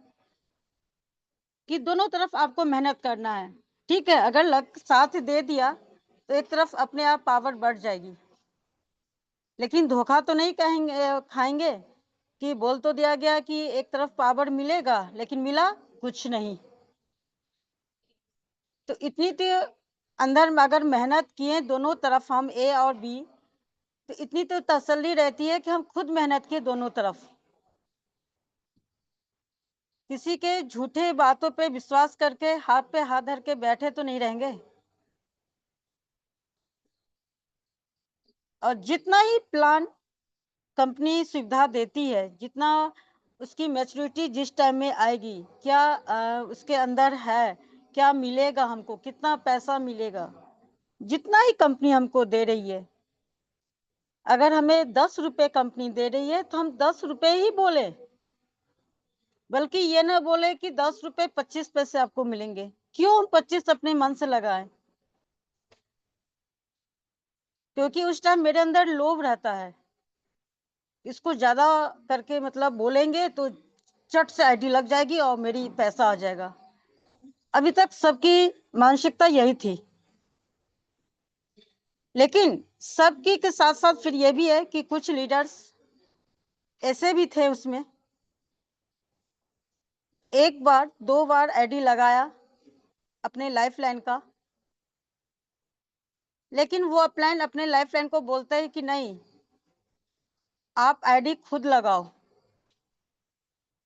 Speaker 7: कि दोनों तरफ आपको मेहनत करना है। ठीक है, अगर लक साथ दे दिया तो एक तरफ अपने आप पावर बढ़ जाएगी, लेकिन धोखा तो नहीं खाएंगे कि बोल तो दिया गया कि एक तरफ पावर मिलेगा लेकिन मिला कुछ नहीं। तो इतनी तो अंदर में अगर मेहनत किए दोनों तरफ हम ए और बी, तो इतनी तो तसल्ली रहती है कि हम खुद मेहनत किए दोनों तरफ। किसी के झूठे बातों पे विश्वास करके हाथ पे हाथ धर के बैठे तो नहीं रहेंगे। और जितना ही प्लान कंपनी सुविधा देती है, जितना उसकी मैच्योरिटी जिस टाइम में आएगी, क्या उसके अंदर है, क्या मिलेगा हमको, कितना पैसा मिलेगा, जितना ही कंपनी हमको दे रही है, अगर हमें 10 रुपए कंपनी दे रही है तो हम 10 रुपए ही बोले, बल्कि ये ना बोले कि 10 रुपए 25 पैसे आपको मिलेंगे। क्यों हम 25 अपने मन से लगाएं? क्योंकि उस टाइम मेरे अंदर लोभ रहता है, इसको ज्यादा करके मतलब बोलेंगे तो चट से आईडी लग जाएगी और मेरी पैसा आ जाएगा। अभी तक सबकी मानसिकता यही थी, लेकिन सबकी के साथ साथ फिर ये भी है कि कुछ लीडर्स ऐसे भी थे उसमें, एक बार 2 बार आईडी लगाया अपने लाइफ लाइन का, लेकिन वो अपलाइन अपने लाइफ लाइन को बोलते हैं कि नहीं, आप आईडी खुद लगाओ।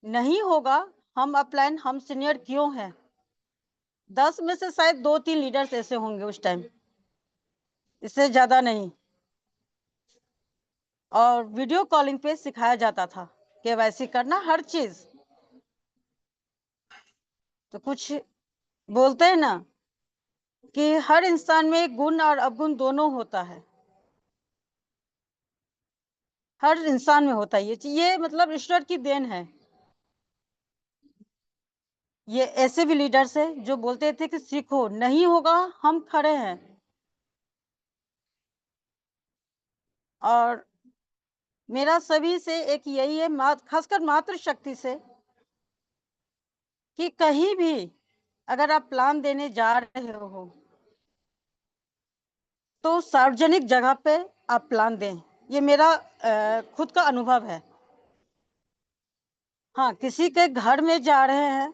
Speaker 7: नहीं होगा, हम अपलाइन, हम सीनियर क्यों हैं? 10 में से शायद 2-3 लीडर्स ऐसे होंगे उस टाइम, इससे ज्यादा नहीं। और वीडियो कॉलिंग पे सिखाया जाता था केवाईसी करना, हर चीज। तो कुछ बोलते हैं ना कि हर इंसान में गुण और अवगुण दोनों होता है, हर इंसान में होता है ये मतलब ईश्वर की देन है। ये ऐसे भी लीडर्स है जो बोलते थे कि सीखो, नहीं होगा, हम खड़े हैं। और मेरा सभी से एक यही है, खासकर मातृशक्ति से, कि कहीं भी अगर आप प्लान देने जा रहे हो तो सार्वजनिक जगह पे आप प्लान दें। ये मेरा खुद का अनुभव है। हाँ, किसी के घर में जा रहे हैं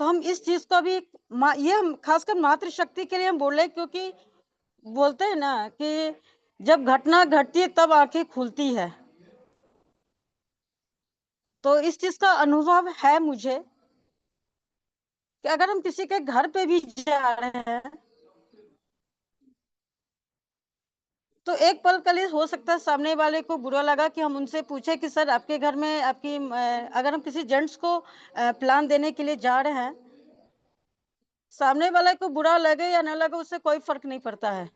Speaker 7: तो हम इस चीज को भी ये हम खासकर मातृशक्ति के लिए हम बोल रहे हैं, क्योंकि बोलते हैं ना कि जब घटना घटती है तब आंखें खुलती है। तो इस चीज का अनुभव है मुझे कि अगर हम किसी के घर पे भी जा रहे हैं तो एक पल के लिए हो सकता है सामने वाले को बुरा लगा कि हम उनसे पूछे कि सर आपके घर में आपकी अगर हम किसी जेंट्स को प्लान देने के लिए जा रहे हैं, सामने वाले को बुरा लगे या ना लगे उससे कोई फर्क नहीं पड़ता है,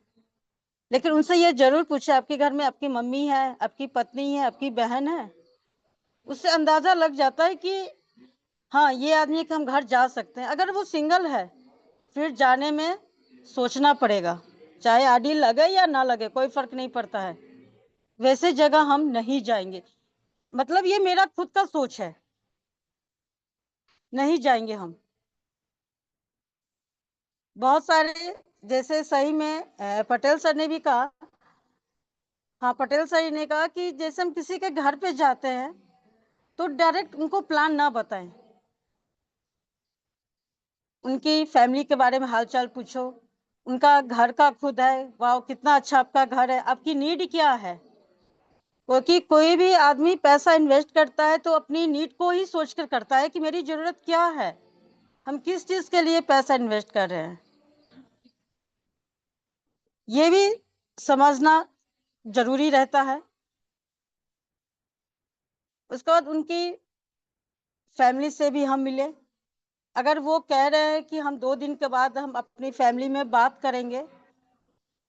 Speaker 7: लेकिन उनसे ये जरूर पूछे आपके घर में आपकी मम्मी है, आपकी पत्नी है, आपकी बहन है। उससे अंदाजा लग जाता है कि हाँ, ये आदमी के हम घर जा सकते हैं। अगर वो सिंगल है फिर जाने में सोचना पड़ेगा, चाहे आईडी लगे या ना लगे कोई फर्क नहीं पड़ता है, वैसे जगह हम नहीं जाएंगे। मतलब ये मेरा खुद का सोच है, नहीं जाएंगे हम। बहुत सारे, जैसे सही में पटेल सर ने भी कहा, हाँ पटेल सर ने कहा कि जैसे हम किसी के घर पे जाते हैं तो डायरेक्ट उनको प्लान ना बताएं, उनकी फैमिली के बारे में हालचाल पूछो, उनका घर का खुद है, वाह कितना अच्छा आपका घर है, आपकी नीड क्या है। क्योंकि कोई भी आदमी पैसा इन्वेस्ट करता है तो अपनी नीड को ही सोचकर करता है कि मेरी जरूरत क्या है, हम किस चीज के लिए पैसा इन्वेस्ट कर रहे हैं, ये भी समझना जरूरी रहता है। उसके बाद उनकी फैमिली से भी हम मिले। अगर वो कह रहे हैं कि हम 2 दिन के बाद हम अपनी फैमिली में बात करेंगे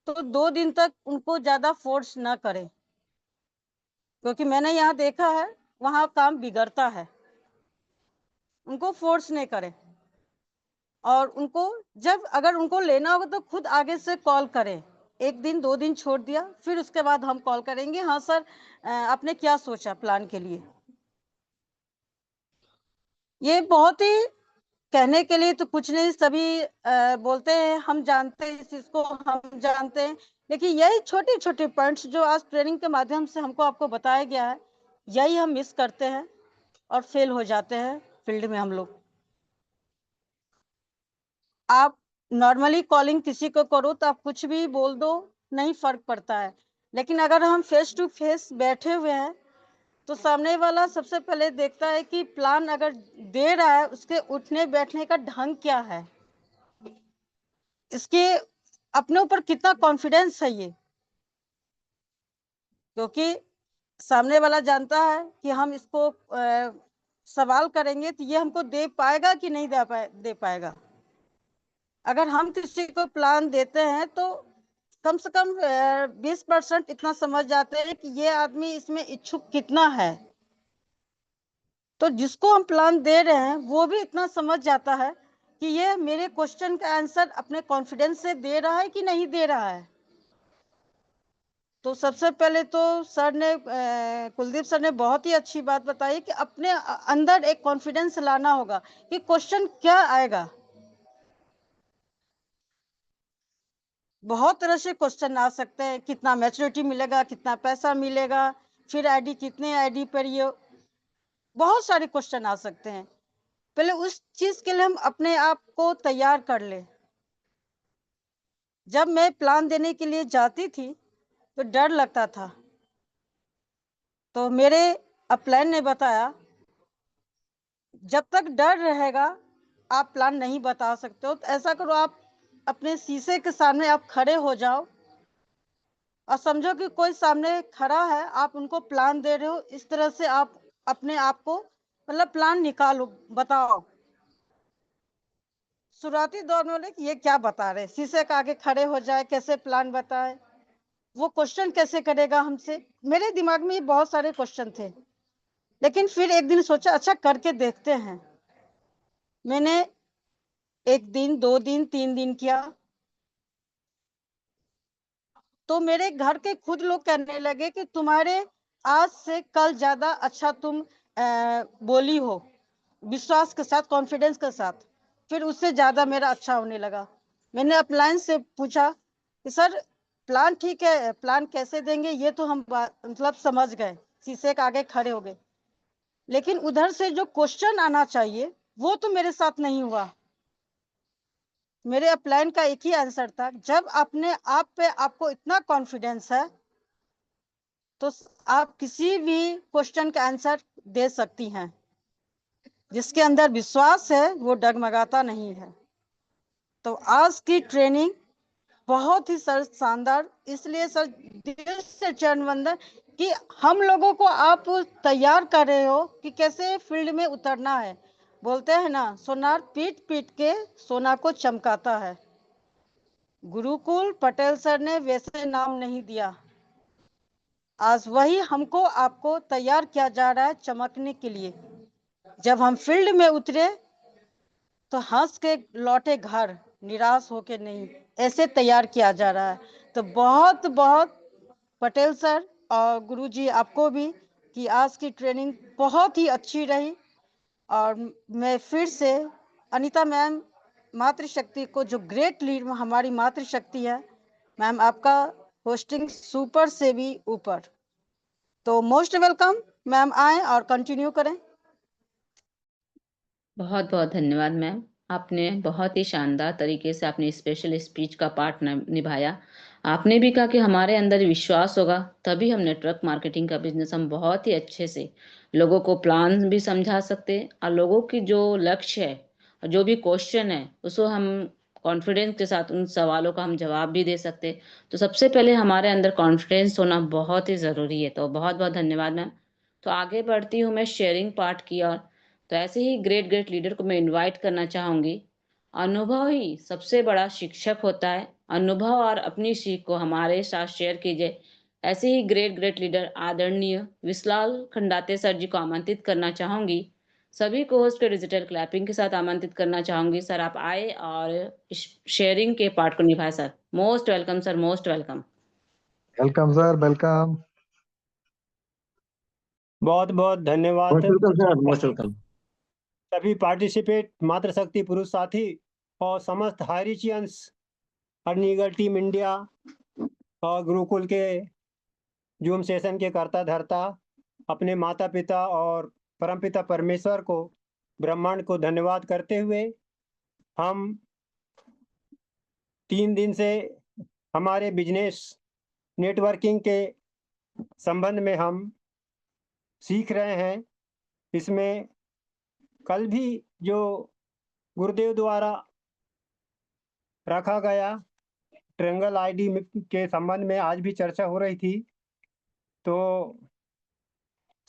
Speaker 7: तो 2 दिन तक उनको ज्यादा फोर्स ना करें, क्योंकि मैंने यहाँ देखा है वहां काम बिगड़ता है। उनको फोर्स नहीं करें, और उनको जब अगर उनको लेना होगा तो खुद आगे से कॉल करें। 1 दिन 2 दिन छोड़ दिया, फिर उसके बाद हम कॉल करेंगे, हाँ सर आपने क्या सोचा प्लान के लिए। ये बहुत ही कहने के लिए तो कुछ नहीं, सभी बोलते हैं हम जानते हैं इस चीज को, हम जानते हैं, लेकिन यही छोटे छोटे पॉइंट्स जो आज ट्रेनिंग के माध्यम से हमको आपको बताया गया है, यही हम मिस करते हैं और फेल हो जाते हैं फील्ड में हम लोग। आप नॉर्मली कॉलिंग किसी को करो तो आप कुछ भी बोल दो, नहीं फर्क पड़ता है, लेकिन अगर हम फेस टू फेस बैठे हुए हैं तो सामने वाला सबसे पहले देखता है कि प्लान अगर दे रहा है उसके उठने बैठने का ढंग क्या है, इसके अपने ऊपर कितना कॉन्फिडेंस है ये, क्योंकि सामने वाला जानता है कि हम इसको सवाल करेंगे तो ये हमको दे पाएगा कि नहीं दे पाएगा। अगर हम किसी को प्लान देते हैं तो कम से कम 20% इतना समझ जाते हैं कि ये आदमी इसमें इच्छुक कितना है। तो जिसको हम प्लान दे रहे हैं वो भी इतना समझ जाता है कि ये मेरे क्वेश्चन का आंसर अपने कॉन्फिडेंस से दे रहा है कि नहीं दे रहा है। तो सबसे पहले तो सर ने कुलदीप सर ने बहुत ही अच्छी बात बताई कि अपने अंदर एक कॉन्फिडेंस लाना होगा कि क्वेश्चन क्या आएगा। बहुत तरह से क्वेश्चन आ सकते हैं, कितना मैच्योरिटी मिलेगा, कितना पैसा मिलेगा, फिर आईडी कितने आईडी पर, ये बहुत सारे क्वेश्चन आ सकते हैं। पहले उस चीज के लिए हम अपने आप को तैयार कर ले। जब मैं प्लान देने के लिए जाती थी तो डर लगता था, तो मेरे अपलाइन ने बताया जब तक डर रहेगा आप प्लान नहीं बता सकते हो। तो ऐसा करो, आप अपने शीशे के सामने आप खड़े हो जाओ और समझो कि कोई सामने खड़ा है, आप उनको प्लान दे रहे हो। इस तरह से आप अपने आप को मतलब प्लान निकालो, बताओ। शुरुआती दौर में बोले कि ये क्या बता रहे, शीशे के आगे खड़े हो जाए, कैसे प्लान बताए, वो क्वेश्चन कैसे करेगा हमसे। मेरे दिमाग में ये बहुत सारे क्वेश्चन थे, लेकिन फिर एक दिन सोचा अच्छा करके देखते हैं। मैंने 1 दिन 2 दिन 3 दिन किया तो मेरे घर के खुद लोग कहने लगे कि तुम्हारे आज से कल ज्यादा अच्छा तुम बोली हो, विश्वास के साथ, कॉन्फिडेंस के साथ। फिर उससे ज्यादा मेरा अच्छा होने लगा। मैंने अपलाइन से पूछा कि सर प्लान ठीक है, प्लान कैसे देंगे ये तो हम मतलब समझ गए, शीशे के आगे खड़े हो गए, लेकिन उधर से जो क्वेश्चन आना चाहिए वो तो मेरे साथ नहीं हुआ। मेरे अपलाइन का एक ही आंसर था, जब अपने आप पे आपको इतना कॉन्फिडेंस है तो आप किसी भी क्वेश्चन का आंसर दे सकती हैं। जिसके अंदर विश्वास है वो डगमगाता नहीं है। तो आज की ट्रेनिंग बहुत ही सर शानदार, इसलिए सर दिल से चरण वंदन कि हम लोगों को आप तैयार कर रहे हो कि कैसे फील्ड में उतरना है। बोलते हैं ना, सोनार पीट पीट के सोना को चमकाता है। गुरुकुल पटेल सर ने वैसे नाम नहीं दिया, आज वही हमको आपको तैयार किया जा रहा है चमकने के लिए। जब हम फील्ड में उतरे तो हंस के लौटे घर, निराश होके नहीं, ऐसे तैयार किया जा रहा है। तो बहुत बहुत पटेल सर और गुरुजी आपको भी कि आज की ट्रेनिंग बहुत ही अच्छी रही। और मैं फिर से अनीता मैम मातृशक्ति को, जो ग्रेट लीड हमारी मातृशक्ति है, मैम आपका होस्टिंग सुपर से भी ऊपर। तो मोस्ट वेलकम मैम, आए और कंटिन्यू करें।
Speaker 1: बहुत बहुत धन्यवाद मैम, आपने बहुत ही शानदार तरीके से अपनी स्पेशल स्पीच का पार्ट निभाया। आपने भी कहा कि हमारे अंदर विश्वास होगा तभी हम नेटवर्क मार्केटिंग का बिजनेस हम बहुत ही अच्छे से लोगों को प्लान भी समझा सकते हैं और लोगों की जो लक्ष्य है और जो भी क्वेश्चन है उसको हम कॉन्फिडेंस के साथ उन सवालों का हम जवाब भी दे सकते हैं। तो सबसे पहले हमारे अंदर कॉन्फिडेंस होना बहुत ही ज़रूरी है। तो बहुत बहुत धन्यवाद मैम। तो आगे बढ़ती हूँ मैं शेयरिंग पार्ट की ओर। तो ऐसे ही ग्रेट ग्रेट लीडर को मैं इनवाइट करना चाहूंगी। अनुभव ही सबसे बड़ा शिक्षक होता है। अनुभव और अपनी सीख को हमारे साथ शेयर कीजिए। ऐसे ही ग्रेट ग्रेट लीडर आदरणीय विशाल खंडाते सर जी को आमंत्रित करना चाहूंगी। सभी को होस्ट के डिजिटल क्लैपिंग के साथ आमंत्रित करना चाहूंगी। सर आप आए और इस शेयरिंग के पार्ट को निभाए। Sir most welcome, sir most welcome.
Speaker 3: Welcome sir, welcome.
Speaker 5: बहुत बहुत धन्यवाद
Speaker 6: most welcome sir, most welcome.
Speaker 5: सभी पार्टिसिपेट मातृशक्ति पुरुष साथी और समस्त हाईरिचियंस, अर्निगल टीम इंडिया और गुरुकुल के जूम सेशन के कर्ता धर्ता, अपने माता पिता और परमपिता परमेश्वर को, ब्रह्मांड को धन्यवाद करते हुए हम 3 दिन से हमारे बिजनेस नेटवर्किंग के संबंध में हम सीख रहे हैं। इसमें कल भी जो गुरुदेव द्वारा रखा गया ट्रायंगल आईडी के संबंध में आज भी चर्चा हो रही थी। तो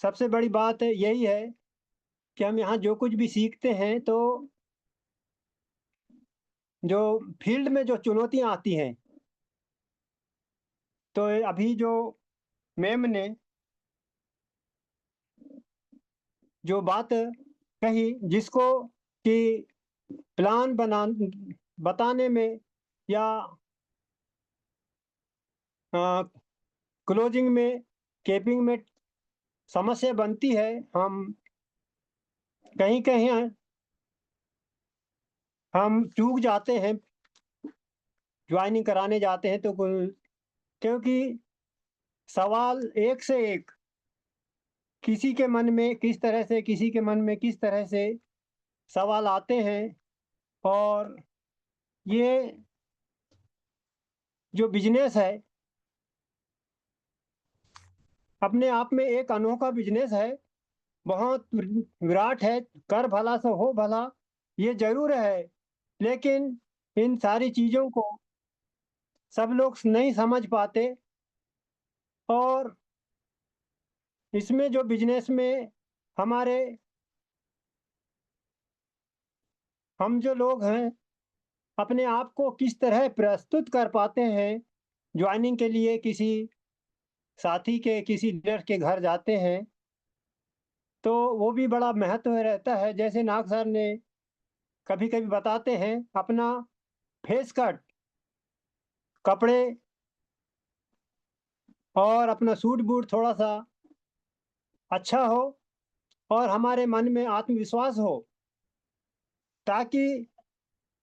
Speaker 5: सबसे बड़ी बात यही है कि हम यहाँ जो कुछ भी सीखते हैं तो जो फील्ड में जो चुनौतियाँ आती हैं, तो अभी जो मैम ने जो बात कही जिसको कि प्लान बताने में या क्लोजिंग में, केपिंग में समस्या बनती है। हम कहीं-कहीं हम चूक जाते हैं, ज्वाइनिंग कराने जाते हैं तो क्योंकि सवाल एक से एक किसी के मन में किस तरह से, किसी के मन में किस तरह से सवाल आते हैं। और ये जो बिज़नेस है, अपने आप में एक अनोखा बिज़नेस है, बहुत विराट है, कर भला सो हो भला, ये ज़रूर है। लेकिन इन सारी चीज़ों को सब लोग नहीं समझ पाते और इसमें जो बिज़नेस में हमारे हम जो लोग हैं, अपने आप को किस तरह प्रस्तुत कर पाते हैं, जॉइनिंग के लिए किसी साथी के, किसी लीडर के घर जाते हैं, तो वो भी बड़ा महत्व रहता है। जैसे नाग सर ने कभी-कभी बताते हैं, अपना फेस कट, कपड़े और अपना सूट-बूट थोड़ा-सा अच्छा हो और हमारे मन में आत्मविश्वास हो, ताकि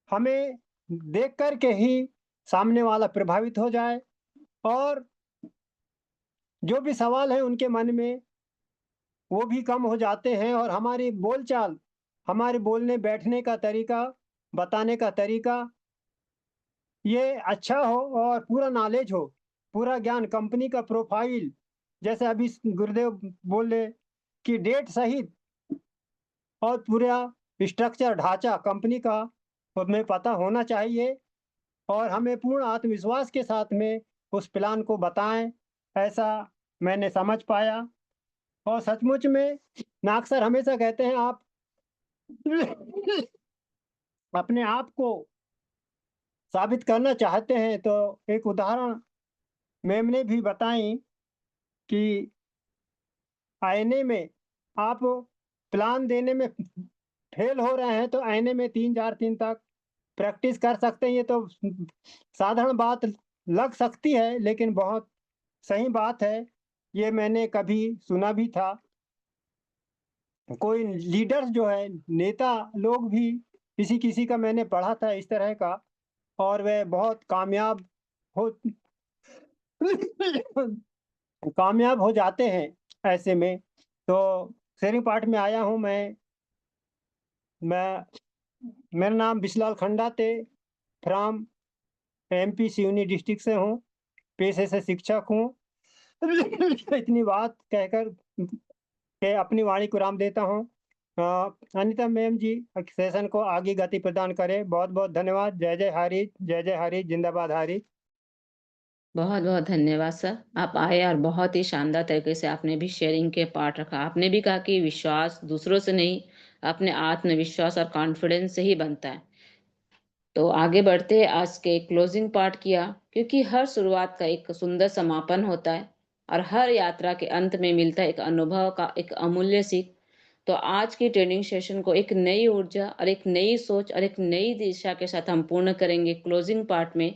Speaker 5: हमें देख कर के ही सामने वाला प्रभावित हो जाए और जो भी सवाल है उनके मन में वो भी कम हो जाते हैं और हमारी बोलचाल, हमारे बोलने बैठने का तरीका, बताने का तरीका ये अच्छा हो और पूरा नॉलेज हो, पूरा ज्ञान, कंपनी का प्रोफाइल, जैसे अभी गुरुदेव बोले कि डेट सहित और पूरा स्ट्रक्चर, ढांचा कंपनी का हमें पता होना चाहिए और हमें पूर्ण आत्मविश्वास के साथ में उस प्लान को बताएं, ऐसा मैंने समझ पाया। और सचमुच में नाग सर हमेशा कहते हैं, आप अपने आप को साबित करना चाहते हैं, तो एक उदाहरण मैम ने भी बताई कि आईने में आप प्लान देने में फेल हो रहे हैं, तो आईने में 3-4 दिन तक प्रैक्टिस कर सकते हैं। ये तो साधारण बात लग सकती है, लेकिन बहुत सही बात है। ये मैंने कभी सुना भी था। कोई लीडर्स जो है, नेता लोग भी किसी-किसी का मैंने पढ़ा था इस तरह का और वह बहुत कामयाब हो कामयाब हो जाते हैं ऐसे में। तो शेयरिंग पार्ट में आया हूँ मैं मेरा नाम Bislal Khandate from MP Seoni district से हूँ, पेशे से शिक्षक हूँ। इतनी बात कहकर के अपनी वाणी को विराम देता हूँ। अनीता मैम जी सेशन को आगे गति प्रदान करें। बहुत-बहुत धन्यवाद। जय जय हरि, जय जय हरि, जिंदाबाद हरि।
Speaker 1: बहुत-बहुत धन्यवाद सर। आप आए और बहुत ही शानदार तरीके से आपने भी शेयरिंग के पार्ट रखा। आपने भी कहा कि विश्वास दूसरों से नहीं, अपने आत्मविश्वास और कॉन्फिडेंस से ही बनता है। तो आगे बढ़ते हैं आज के क्लोजिंग पार्ट किया, क्योंकि हर शुरुआत का एक सुंदर समापन होता है और हर यात्रा के अंत में मिलता है एक अनुभव का एक अमूल्य सीख। तो आज की ट्रेनिंग सेशन को एक नई ऊर्जा और एक नई सोच और एक नई दिशा के साथ हम पूर्ण करेंगे क्लोजिंग पार्ट में।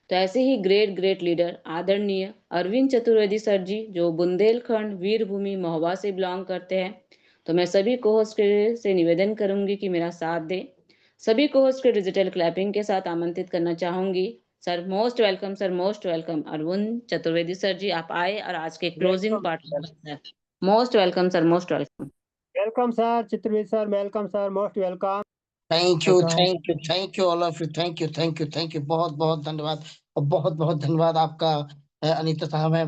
Speaker 1: तो ऐसे ही ग्रेट लीडर आदरणीय अरविंद चतुर्वेदी सर जी, जो बुंदेलखंड वीरभूमि महोबा से बिलोंग करते हैं, तो मैं सभी को होस्ट से निवेदन करूंगी कि मेरा साथ दें। सभी को होस्ट के डिजिटल क्लैपिंग के साथ आमंत्रित करना चाहूंगी। Sir most welcome, sir most welcome. Arvind Chaturvedi sir ji, आप आए और आज के closing
Speaker 5: welcome
Speaker 1: part sir. Most welcome sir, most welcome.
Speaker 5: Welcome sir, Chitravir sir, welcome sir, most welcome.
Speaker 6: Thank you,
Speaker 3: welcome.
Speaker 6: Thank you, thank you all of you, thank you, thank you, thank you, बहुत बहुत धन्यवाद और बहुत बहुत धन्यवाद आपका अनीता साहब है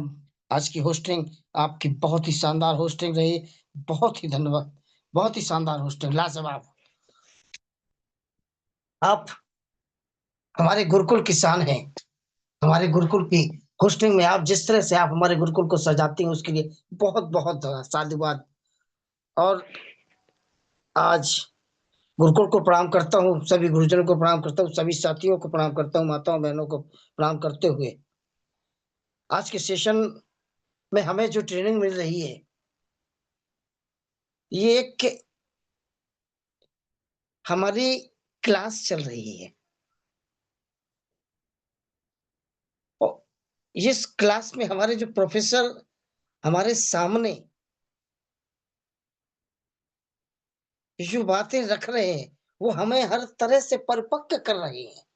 Speaker 6: आज की होस्टिंग आपकी बहुत ही शानदार होस्टिंग रही। बहुत ही धन्यवाद। बहुत ही शानदार होस्टिंग, लाजवाब। आप हमारे गुरुकुल की शान हैं। हमारे गुरुकुल की होस्टिंग में आप जिस तरह से आप हमारे गुरुकुल को सजाती हैं उसके लिए बहुत-बहुत साधुवाद। और आज गुरुकुल को प्रणाम करता हूँ, सभी गुरुजनों को प्रणाम करता हूँ, सभी साथियों को प्रणाम करता हूँ, माताओं बहनों को प्रणाम करते हुए आज के सेशन में हमें जो ट्रेनिंग मिल रही है, ये एक हमारी क्लास चल रही है। और इस क्लास में हमारे जो प्रोफेसर हमारे सामने जो बातें रख रहे हैं, वो हमें हर तरह से परिपक्व कर रहे हैं।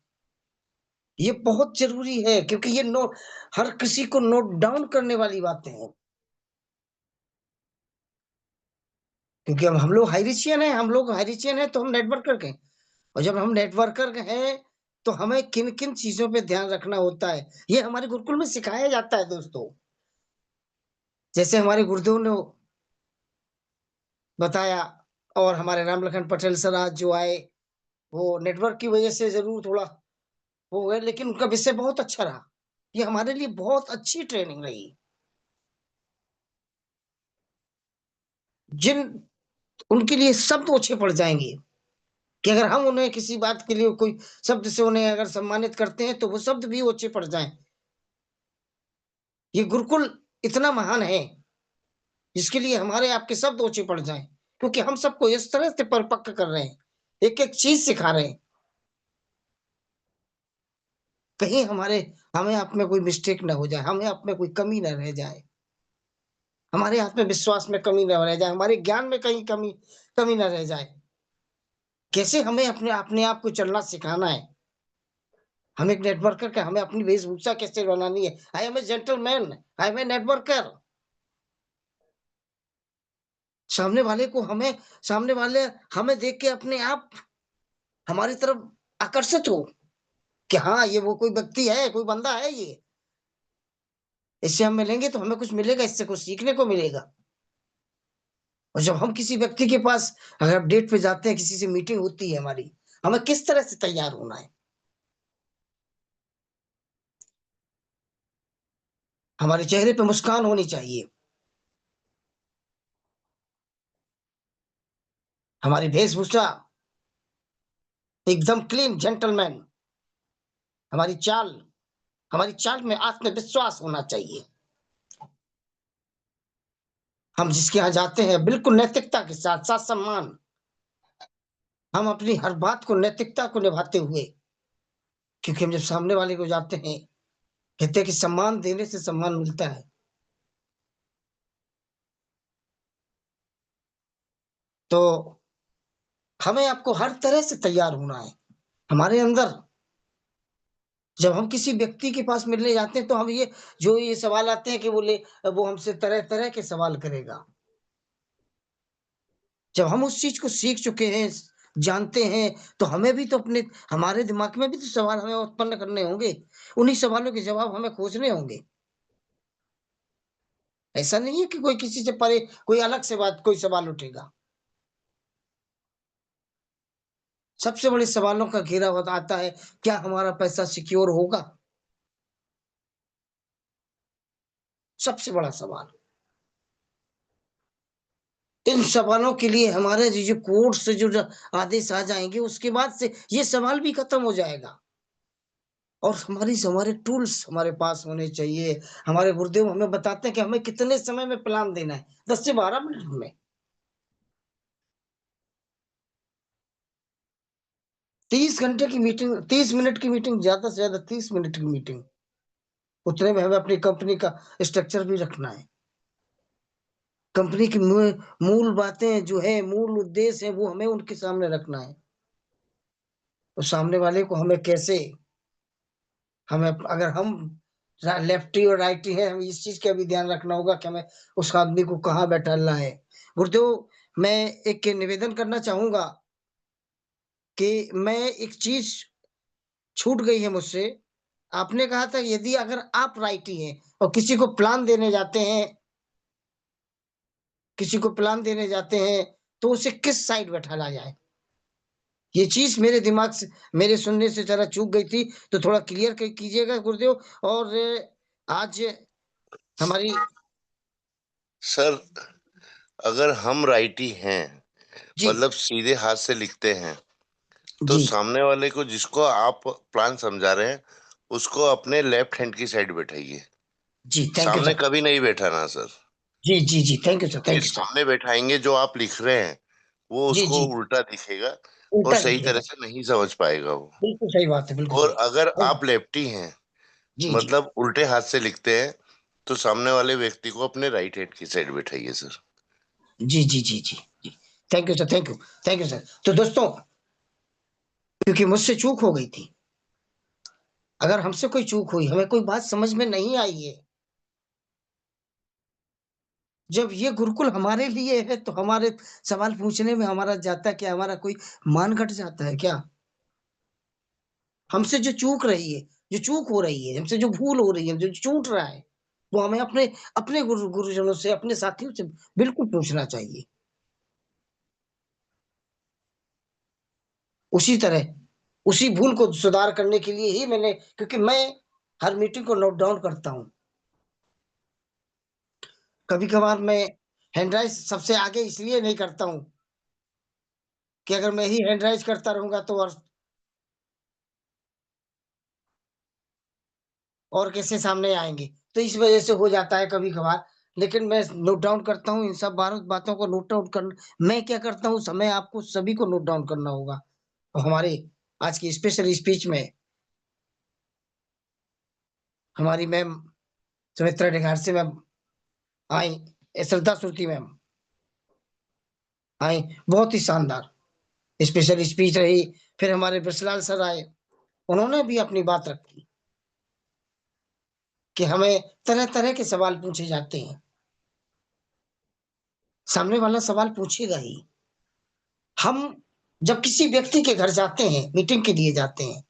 Speaker 6: ये बहुत ज़रूरी है क्योंकि ये हर किसी को नोट डाउन करने वाली बातें हैं। क्योंकि अब हम लोग हायरिचियन हैं तो हम नेटवर्कर हैं। और जब हम नेटवर्कर हैं, तो हमें किन-किन चीज़ों पे ध्यान रखना होता है, ये हमारे गुरुकुल में सिखाया जाता है दोस्तों। जैसे हमारे गुरुदेव ने बताया और हमारे राम लखन पटेल सर आज जो आए, वो नेटवर्क की वजह से ज़रूर थोड़ा वो है, लेकिन उनका विषय बहुत अच्छा रहा। ये हमारे लिए बहुत अच्छी ट्रेनिंग रही। जिन उनके लिए शब्द ओछे पड़ जाएँगे कि अगर हम उन्हें किसी बात के लिए कोई शब्द से उन्हें अगर सम्मानित करते हैं, तो वो शब्द भी ओछे पड़ जाएँ। ये गुरुकुल इतना महान है, जिसके लिए हमारे आपके शब्द ओछे पड़ जाएँ, क्योंकि हम सबको इस तरह से परिपक्व कर रहे हैं, एक-एक चीज़ सिखा रहे हैं। कहीं हमें आप में कोई मिस्टेक ना हो जाए, हमें आप में कोई कमी ना रह जाए, हमारे आत्मविश्वास में कमी ना रह जाए, हमारे ज्ञान में कहीं कमी कमी ना रह जाए। कैसे हमें अपने आप को चलना सिखाना है। हम एक नेटवर्कर का हमें अपनी वेशभूषा कैसे बनानी है। I am a gentleman, I am a networker. सामने वाले हमें देख के अपने आप हमारी तरफ आकर्षित हो कि हाँ, ये वो कोई व्यक्ति है, कोई बंदा है ये। इससे हम मिलेंगे तो हमें कुछ मिलेगा, इससे कुछ सीखने को मिलेगा। और जब हम किसी व्यक्ति के पास अगर डेट पे जाते हैं, किसी से मीटिंग होती है हमारी, हमें किस तरह से तैयार होना है। हमारे चेहरे पे मुस्कान होनी चाहिए। हमारी वेशभूषा एकदम क्लीन जेंटलमैन। हमारी चाल हमारी चाल में आत्मविश्वास होना चाहिए। हम जिसके यहाँ जाते हैं बिल्कुल नैतिकता के साथ, साथ सम्मान। हम अपनी हर बात को नैतिकता को निभाते हुए, क्योंकि हम जब सामने वाले को जाते हैं, कहते हैं कि सम्मान देने से सम्मान मिलता है। तो हमें आपको हर तरह से तैयार होना है। हमारे अंदर जब हम किसी व्यक्ति के पास मिलने जाते हैं, तो हम ये सवाल आते हैं कि वो हमसे तरह-तरह के सवाल करेगा। जब हम उस चीज़ को सीख चुके हैं, जानते हैं, तो हमारे दिमाग में भी तो सवाल हमें उत्पन्न करने होंगे। उन्हीं सवालों के जवाब हमें खोजने होंगे। ऐसा नहीं है कि कोई किसी से परे कोई अलग से कोई सवाल उठेगा। सबसे बड़े सवालों का घेरा आता है, क्या हमारा पैसा सिक्योर होगा? सबसे बड़ा सवाल। इन सवालों के लिए हमारे जो कोर्ट से जो आदेश आ जाएँगे, उसके बाद से ये सवाल भी खत्म हो जाएगा। और हमारे टूल्स हमारे पास होने चाहिए। हमारे गुरुदेव हमें बताते हैं कि हमें कितने समय में प्लान देना है, 10 से 12 मिनट में। 30 घंटे की मीटिंग 30 मिनट की मीटिंग, ज़्यादा से ज़्यादा 30 मिनट की मीटिंग। उतने में हमें अपनी कंपनी का स्ट्रक्चर भी रखना है। कंपनी की मूल बातें जो है, मूल उद्देश्य है, वो हमें उनके सामने रखना है। तो सामने वाले को अगर हम लेफ्टी और राइटी हैं, हमें इस चीज़ का भी ध्यान रखना होगा कि हमें उस आदमी को कहाँ बैठाना है। गुरुदेव, मैं एक निवेदन करना चाहूँगा कि मैं एक चीज़ छूट गई है मुझसे। आपने कहा था यदि अगर आप राइटी हैं और किसी को प्लान देने जाते हैं, तो उसे किस साइड बैठाला जाए? ये चीज़ मेरे दिमाग से, मेरे सुनने से ज़रा चूक गई थी, तो थोड़ा क्लियर क कीजिएगा गुरुदेव। और आज हमारी
Speaker 2: सर, अगर हम राइटी हैं,
Speaker 6: जी,
Speaker 2: मतलब सीधे हाथ से लिखते हैं, तो
Speaker 6: जी,
Speaker 2: सामने वाले को, जिसको आप प्लान समझा रहे हैं, उसको अपने लेफ्ट हैंड की साइड बैठाइए।
Speaker 6: जी, थैंक यू
Speaker 2: सामने
Speaker 6: सर।
Speaker 2: कभी नहीं बैठाना सर।
Speaker 6: जी, जी, जी, थैंक यू सर,
Speaker 2: ये
Speaker 6: थैंक यू सर।
Speaker 2: सामने बैठाएंगे, जो आप लिख रहे हैं वो
Speaker 6: जी,
Speaker 2: उसको
Speaker 6: जी,
Speaker 2: उल्टा दिखेगा और
Speaker 6: उल्टा
Speaker 2: सही तरह
Speaker 6: दिखेगा।
Speaker 2: से नहीं समझ पाएगा वो।
Speaker 6: बिल्कुल सही बात है, बिल्कुल
Speaker 2: और
Speaker 6: सही।
Speaker 2: अगर
Speaker 6: थैंक
Speaker 2: आप लेफ्टी हैं,
Speaker 6: जी, जी,
Speaker 2: मतलब उल्टे हाथ से लिखते हैं, तो सामने वाले व्यक्ति को अपने राइट हैंड की साइड बैठाइए सर।
Speaker 6: जी, जी, जी, जी, जी। Thank you sir, thank you sir. तो दोस्तों, क्योंकि मुझसे चूक हो गई थी, अगर हमसे कोई चूक हुई, हमें कोई बात समझ में नहीं आई है, जब ये गुरुकुल हमारे लिए है, तो हमारे सवाल पूछने में हमारा जाता क्या, हमारा कोई मान घट जाता है क्या? हमसे जो चूक रही है, जो चूक हो रही है, हमसे जो भूल हो रही है, जो छूट रहा है, वो हमें अपने अपने गुरुजनों से, अपने साथियों से बिल्कुल पूछना चाहिए। उसी तरह, उसी भूल को सुधार करने के लिए ही मैंने, क्योंकि मैं हर मीटिंग को नोट डाउन करता हूँ। कभी-कभार मैं हैंड राइज़ सबसे आगे इसलिए नहीं करता हूँ, कि अगर मैं ही हैंड राइज़ करता रहूँगा तो और कैसे सामने आएँगे? तो इस वज़ह से हो जाता है कभी-कभार, लेकिन मैं नोट डाउन करता हूँ इन सब बातों को नोट डाउन कर। मैं क्या करता हूँ, समय आपको सभी को नोट डाउन करना होगा। और हमारे आज की स्पेशल स्पीच में हमारी मैम सुमित्रा डिघारसे मैम आई, श्रद्धा सुरती मैम आई, बहुत ही शानदार स्पेशल स्पीच रही। फिर हमारे ब्रसलाल सर आए, उन्होंने भी अपनी बात रखी कि हमें तरह-तरह के सवाल पूछे जाते हैं। सामने वाला सवाल पूछेगा ही। हम जब किसी व्यक्ति के घर जाते हैं, मीटिंग के लिए जाते हैं,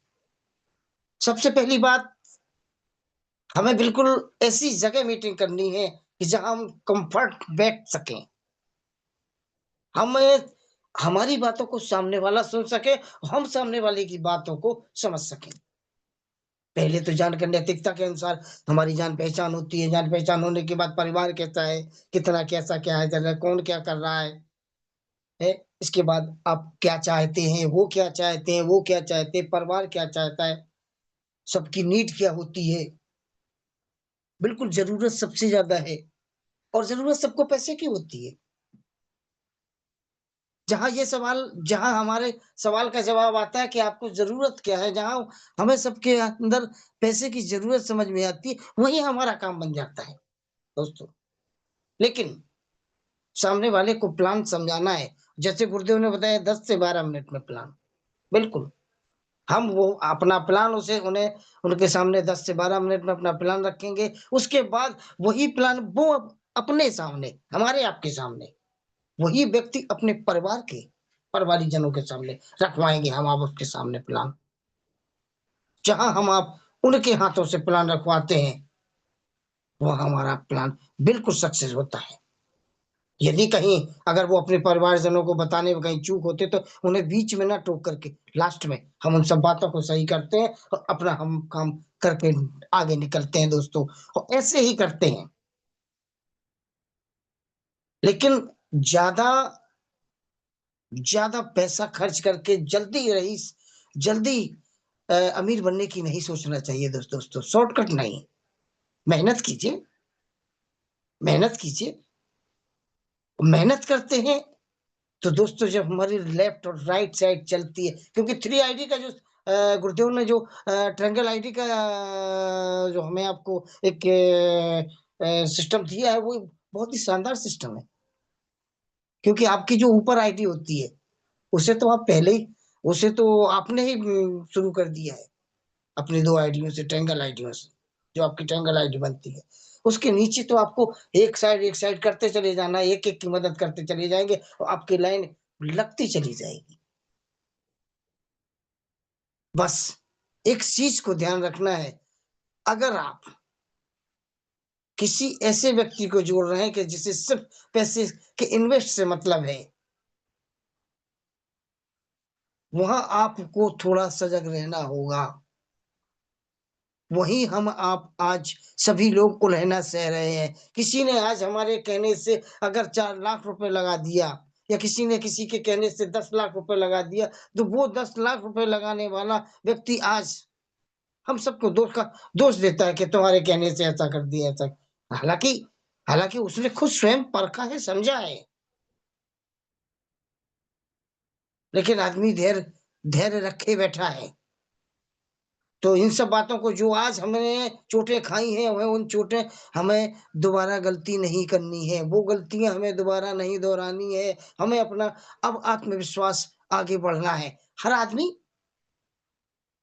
Speaker 6: सबसे पहली बात, हमें बिल्कुल ऐसी जगह मीटिंग करनी है कि जहाँ हम कम्फर्ट बैठ सकें। हमें हमारी बातों को सामने वाला सुन सके, हम सामने वाले की बातों को समझ सकें। पहले तो जानकर नैतिकता के अनुसार हमारी जान-पहचान होती है, जान-पहचान होने के बाद परिवार कैसा है, कितना कैसा क्या है, चल रहा है, कौन क्या कर रहा है? इसके बाद आप क्या चाहते हैं, वो क्या चाहते हैं, वो क्या चाहते हैं, परिवार क्या चाहता है, सबकी नीड क्या होती है। बिल्कुल ज़रूरत सबसे ज़्यादा है, और ज़रूरत सबको पैसे की होती है। जहाँ हमारे सवाल का जवाब आता है कि आपको ज़रूरत क्या है, जहाँ हमें सबके अंदर पैसे की ज़रूरत समझ में आती है, वहीं हमारा काम बन जाता है, दोस्तों। लेकिन सामने वाले को प्लान समझाना है, जैसे गुरुदेव ने बताया 10 से 12 मिनट में प्लान, बिल्कुल। हम वो अपना प्लान उसे उन्हें उनके सामने 10 से 12 मिनट में अपना प्लान रखेंगे, उसके बाद वही प्लान वो अपने सामने, हमारे आपके सामने, वही व्यक्ति अपने परिवार के परिवारीजनों के सामने रखवाएँगे हम आप उसके सामने प्लान। जहाँ हम आप उनके हाथों से प्लान रखवाते हैं, वहाँ हमारा प्लान बिल्कुल सक्सेस होता है। यदि कहीं अगर वो अपने परिवारजनों को बताने में कहीं चूक होते, तो उन्हें बीच में ना टोक करके लास्ट में हम उन सब बातों को सही करते हैं और अपना हम काम करके आगे निकलते हैं दोस्तों, और ऐसे ही करते हैं। लेकिन ज़्यादा ज़्यादा पैसा खर्च करके जल्दी अमीर बनने की नहीं सोचना चाहिए दोस्तों, शॉर्टकट नहीं। मेहनत कीजिए, मेहनत कीजिए, मेहनत करते हैं, तो दोस्तों जब हमारी लेफ्ट और राइट साइड चलती है, क्योंकि 3 आईडी का जो गुरुदेव ने जो ट्रायंगल आईडी का जो हमें आपको एक सिस्टम दिया है, वो बहुत ही शानदार सिस्टम है। क्योंकि आपकी जो ऊपर आईडी होती है, उसे तो आप पहले ही उसे तो आपने ही शुरू कर दिया है, अपनी 2 आईडियों से, ट्रायंगल आईडियों से, जो आपकी ट्रायंगल आईडी बनती है। उसके नीचे तो आपको एक साइड करते चले जाना है, एक-एक की मदद करते चले जाएँगे और आपकी लाइन लगती चली जाएगी। बस एक चीज़ को ध्यान रखना है, अगर आप किसी ऐसे व्यक्ति को जोड़ रहे हैं कि जिसे सिर्फ पैसे के इन्वेस्ट से मतलब है, वहां आपको थोड़ा सजग रहना होगा। वही हम आप आज सभी लोग उलहना सह रहे हैं। किसी ने आज हमारे कहने से अगर 4 लाख रुपए लगा दिया, या किसी ने किसी के कहने से 10 लाख रुपए लगा दिया, तो वो 10 लाख रुपए लगाने वाला व्यक्ति आज हम सबको दोष देता है कि तुम्हारे कहने से ऐसा कर दिया, ऐसा। हालांकि हालांकि उसने खुद स्वयं परखा है, समझा है। लेकिन आदमी धैर्य रखे बैठा है। तो इन सब बातों को जो आज हमने चोटें खाई हैं, वह उन चोटें हमें दोबारा गलती नहीं करनी है। वो गलतियां हमें दोबारा नहीं दोहरानी है। हमें अपना अब आत्मविश्वास आगे बढ़ना है। हर आदमी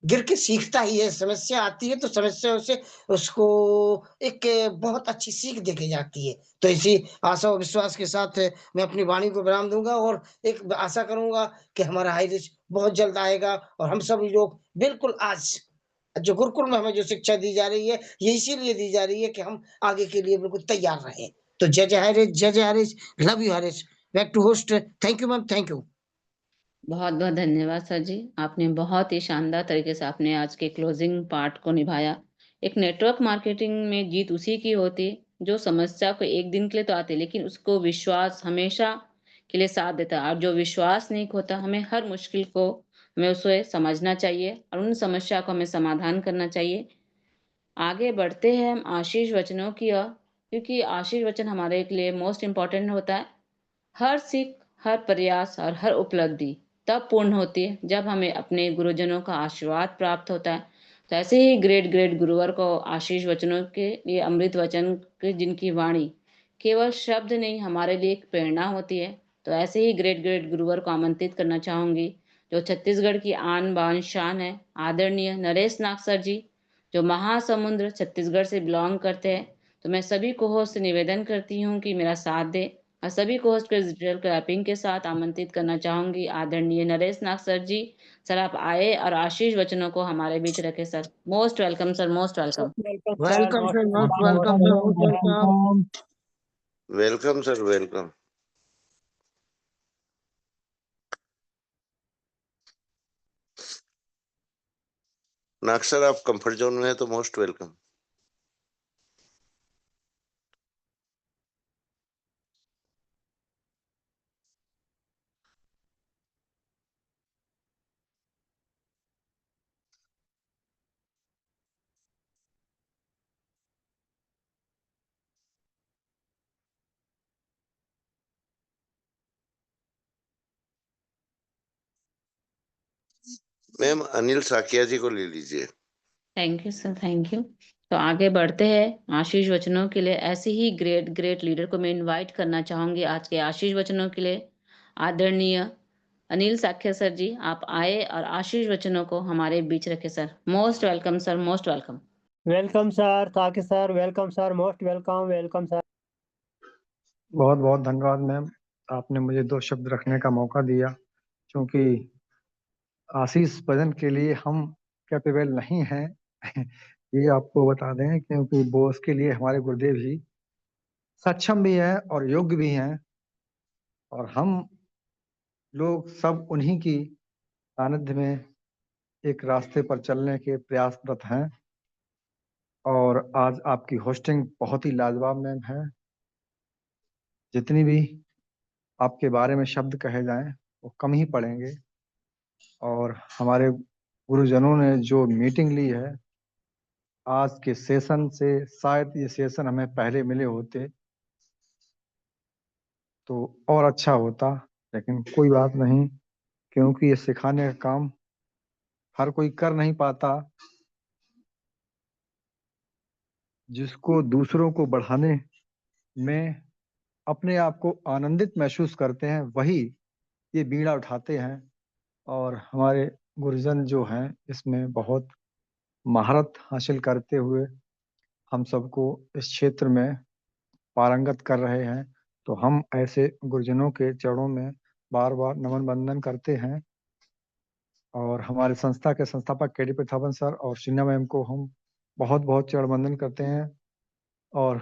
Speaker 6: गिर के सीखता ही है। समस्या आती है तो समस्याओं से उसको एक बहुत अच्छी सीख देके जाती है। तो इसी आशा और विश्वास के साथ मैं अपनी वाणी को विराम दूंगा और एक आशा करूंगा कि हमारा हाई रिच बहुत जल्द आएगा और हम सब लोग बिल्कुल आज जो गुरुकुल में हमें जो शिक्षा दी जा रही है, ये इसीलिए दी जा रही है कि हम आगे के लिए बिल्कुल तैयार रहें। तो जय जय हरीश, जय जय Harish, love you Harish. Back to host. Thank you ma'am, thank you.
Speaker 1: बहुत-बहुत धन्यवाद सर जी। आपने बहुत ही शानदार तरीके से आपने आज के क्लोजिंग पार्ट को निभाया। एक नेटवर्क मार्केटिंग में जीत उसी की होती है, जो समस्या को एक दिन के लिए तो आती है, लेकिन उसको विश्वास हमेशा के लिए साथ देता है और जो विश्वास नहीं खोता, हमें हर मुश्किल को हमें उसे समझना चाहिए और उन समस्या को हमें समाधान करना चाहिए। आगे बढ़ते हैं हम आशीष वचनों की ओर, क्योंकि आशीष वचन हमारे के लिए मोस्ट इम्पोर्टेंट होता है। हर सीख, हर प्रयास और हर उपलब्धि तब पूर्ण होती है जब हमें अपने गुरुजनों का आशीर्वाद प्राप्त होता है। तो ऐसे ही ग्रेट ग्रेट गुरुवर को आशीष वचनों के लिए अमृत वचन के जिनकी वाणी केवल शब्द नहीं हमारे लिए एक प्रेरणा होती है। तो ऐसे ही ग्रेट ग्रेट गुरुवर को आमंत्रित करना चाहूंगी, जो छत्तीसगढ़ की आन बान शान है, आदरणीय नरेश नाग सर जी, जो महासमुंद्र छत्तीसगढ़ से बिलोंग करते हैं। तो मैं सभी को होस्ट से निवेदन करती हूँ कि मेरा साथ दे और सभी को होस्ट के डिजिटल क्लैपिंग के साथ आमंत्रित करना चाहूंगी आदरणीय नरेश नाग सर जी। सर आप आए और आशीष वचनों को हमारे बीच रखे sir. Most welcome sir, most welcome.
Speaker 6: Welcome sir, most welcome sir, most welcome.
Speaker 2: Welcome sir, welcome. Nag sir आप कंफर्ट जोन में है तो most welcome. Ma'am Anil Sakiya ji को ले लीजिए।
Speaker 1: Thank you sir, thank you. तो आगे बढ़ते हैं आशीष वचनों के लिए। ऐसे ही ग्रेट ग्रेट लीडर को मैं इनवाइट करना चाहूंगी आज के आशीष वचनों के लिए। आदरणीय अनिल साख्या सर जी, आप आए और आशीष वचनों को हमारे बीच रखे sir. Most welcome sir, most welcome.
Speaker 5: Welcome sir, ताकि sir, welcome sir, most welcome, welcome sir.
Speaker 3: बहुत बहुत धन्यवाद मैम, आपने मुझे 2 शब्द रखने का मौका दिया। क्योंकि आशीष भजन के लिए हम कैपेबल नहीं हैं ये आपको बता दें, क्योंकि वो उसके लिए हमारे गुरुदेव जी सक्षम भी हैं और योग्य भी हैं, और हम लोग सब उन्हीं की सानिध्य में एक रास्ते पर चलने के प्रयासरत हैं। और आज आपकी होस्टिंग बहुत ही लाजवाब मैम है। जितनी भी आपके बारे में शब्द कहे जाएं वो कम ही पड़ेंगे। और हमारे गुरुजनों ने जो मीटिंग ली है आज के सेशन से, शायद ये सेशन हमें पहले मिले होते तो और अच्छा होता, लेकिन कोई बात नहीं, क्योंकि ये सिखाने का काम हर कोई कर नहीं पाता। जिसको दूसरों को बढ़ाने में अपने आप को आनंदित महसूस करते हैं, वही ये बीड़ा उठाते हैं। और हमारे गुरुजन जो हैं इसमें बहुत महारत हासिल करते हुए हम सबको इस क्षेत्र में पारंगत कर रहे हैं। तो हम ऐसे गुरुजनों के चरणों में बार बार नमन वंदन करते हैं। और हमारे संस्था के संस्थापक के डी प्रतापन सर और सिन्हा मैम को हम बहुत बहुत चरण वंदन करते हैं और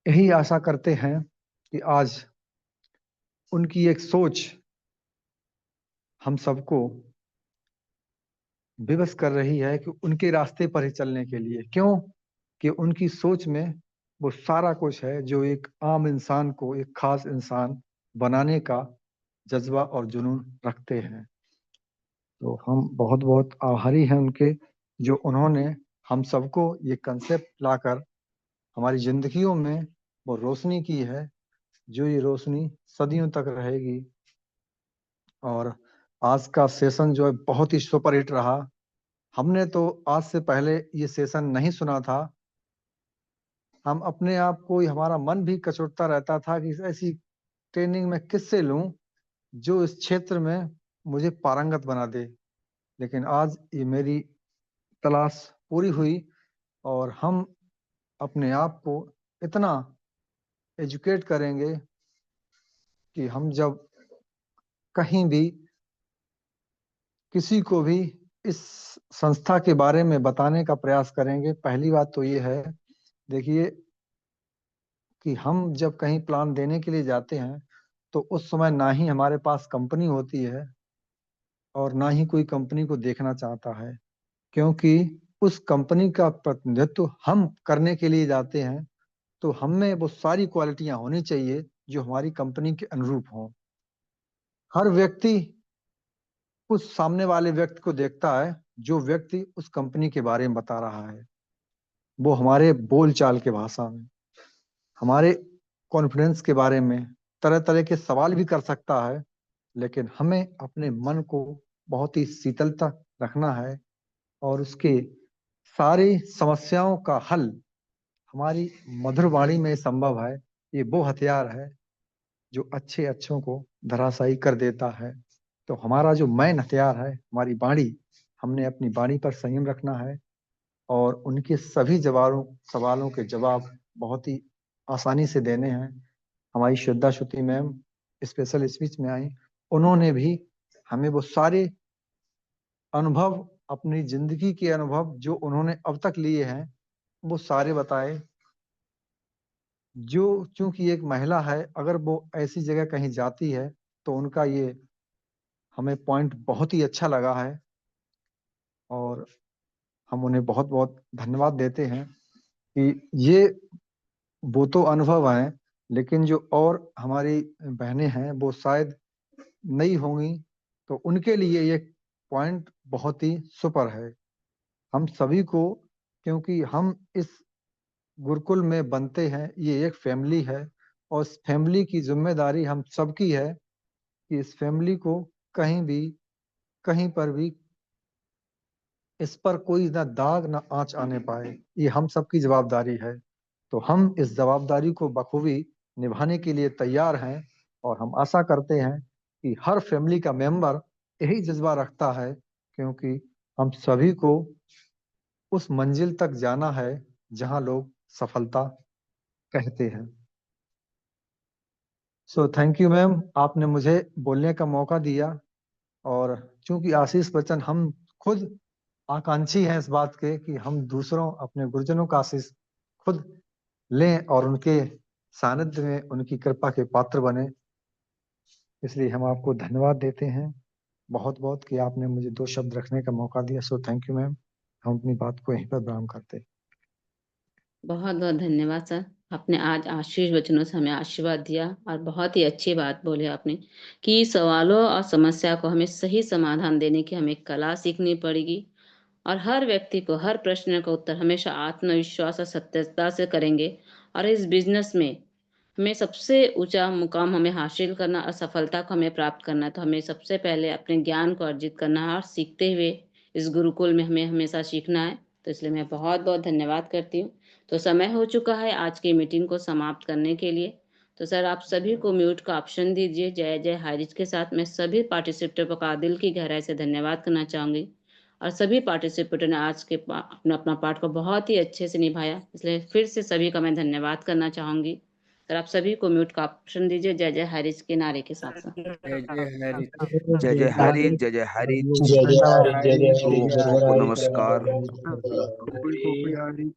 Speaker 3: यही आशा करते हैं कि आज उनकी एक सोच हम सबको विवश कर रही है कि उनके रास्ते पर ही चलने के लिए। क्यों? कि उनकी सोच में वो सारा कुछ है जो एक आम इंसान को एक खास इंसान बनाने का जज्बा और जुनून रखते हैं। तो हम बहुत बहुत आभारी हैं उनके, जो उन्होंने हम सबको ये कंसेप्ट लाकर हमारी जिंदगियों में वो रोशनी की है, जो ये रोशनी सदियों तक रहेगी। और आज का सेशन जो है बहुत ही सुपर हिट रहा। हमने तो आज से पहले ये सेशन नहीं सुना था। हम अपने आप को, हमारा मन भी कचोटता रहता था कि ऐसी ट्रेनिंग मैं किससे लूं जो इस क्षेत्र में मुझे पारंगत बना दे। लेकिन आज ये मेरी तलाश पूरी हुई और हम अपने आप को इतना एजुकेट करेंगे कि हम जब कहीं भी किसी को भी इस संस्था के बारे में बताने का प्रयास करेंगे, पहली बात तो ये है, देखिए कि हम जब कहीं प्लान देने के लिए जाते हैं तो उस समय ना ही हमारे पास कंपनी होती है और ना ही कोई कंपनी को देखना चाहता है, क्योंकि उस कंपनी का प्रतिनिधित्व हम करने के लिए जाते हैं। तो हम में वो सारी क्वालिटियां होनी चाहिए जो हमारी कंपनी के अनुरूप हों। हर व्यक्ति उस सामने वाले व्यक्ति को देखता है जो व्यक्ति उस कंपनी के बारे में बता रहा है। वो हमारे बोलचाल के भाषा में, हमारे कॉन्फिडेंस के बारे में तरह तरह के सवाल भी कर सकता है, लेकिन हमें अपने मन को बहुत ही शीतलता रखना है और उसके सारी समस्याओं का हल हमारी मधुर वाणी में संभव है। ये वो हथियार है जो अच्छे अच्छों को धराशायी कर देता है। तो हमारा जो मैन हथियार है, हमारी वाणी, हमने अपनी वाणी पर संयम रखना है और उनके सभी सवालों के जवाब बहुत ही आसानी से देने हैं। हमारी श्रद्धा श्रुति मैम स्पेशल स्पीच में आई, उन्होंने भी हमें वो सारे अनुभव, अपनी जिंदगी के अनुभव जो उन्होंने अब तक लिए हैं, वो सारे बताए। जो चूंकि एक महिला है, अगर वो ऐसी जगह कहीं जाती है तो उनका ये हमें पॉइंट बहुत ही अच्छा लगा है और हम उन्हें बहुत बहुत धन्यवाद देते हैं कि ये वो तो अनुभव हैं, लेकिन जो और हमारी बहनें हैं वो शायद नई होंगी, तो उनके लिए ये पॉइंट बहुत ही सुपर है। हम सभी को, क्योंकि हम इस गुरुकुल में बनते हैं, ये एक फैमिली है और इस फैमिली की जिम्मेदारी हम सबकी है कि इस फैमिली को कहीं भी, कहीं पर भी इस पर कोई ना दाग ना आंच आने पाए, ये हम सबकी जवाबदारी है। तो हम इस जवाबदारी को बखूबी निभाने के लिए तैयार हैं और हम आशा करते हैं कि हर फैमिली का मेंबर यही जज्बा रखता है, क्योंकि हम सभी को उस मंजिल तक जाना है जहां लोग सफलता कहते हैं। सो थैंक यू मैम, आपने मुझे बोलने का मौका दिया। और चूंकि आशीष बच्चन हम खुद आकांक्षी हैं इस बात के कि हम दूसरों, अपने गुरुजनों का आशीष खुद लें और उनके सानिध्य में उनकी कृपा के पात्र बने, इसलिए हम आपको धन्यवाद देते हैं बहुत बहुत कि आपने मुझे 2 शब्द रखने का मौका दिया। सो थैंक यू मैम, हम अपनी बात को यहीं पर विराम करते हैं।
Speaker 1: बहुत बहुत धन्यवाद सर। आपने आज आशीष वचनों से हमें आशीर्वाद दिया और बहुत ही अच्छी बात बोले आपने कि सवालों और समस्या को हमें सही समाधान देने की हमें कला सीखनी पड़ेगी और हर व्यक्ति को हर प्रश्न का उत्तर हमेशा आत्मविश्वास और सत्यता से करेंगे। और इस बिजनेस में हमें सबसे ऊंचा मुकाम हमें हासिल करना और सफलता को हमें प्राप्त करना है, तो हमें सबसे पहले अपने ज्ञान को अर्जित करना है और सीखते हुए इस गुरुकुल में हमें हमेशा सीखना है। तो इसलिए मैं बहुत बहुत धन्यवाद करती हूँ। तो समय हो चुका है आज की मीटिंग को समाप्त करने के लिए। तो सर आप सभी को म्यूट का ऑप्शन दीजिए। जय जय हारिज के साथ मैं सभी पार्टिसिपेंटों का दिल की गहराई से धन्यवाद करना चाहूंगी और सभी पार्टिसिपेंटों ने आज के अपना अपना पार्ट को बहुत ही अच्छे से निभाया, इसलिए फिर से सभी का मैं धन्यवाद करना चाहूंगी। सर आप सभी को म्यूट का ऑप्शन दीजिए जय जय हरीश के नारे के साथ साथ।
Speaker 8: जय जय हरि
Speaker 9: जय जय हरि जय जय हरि
Speaker 10: जय जय हरि जय जय हरि
Speaker 9: सबको
Speaker 10: जय जय हरि
Speaker 9: नमस्कार।
Speaker 10: जय हरि।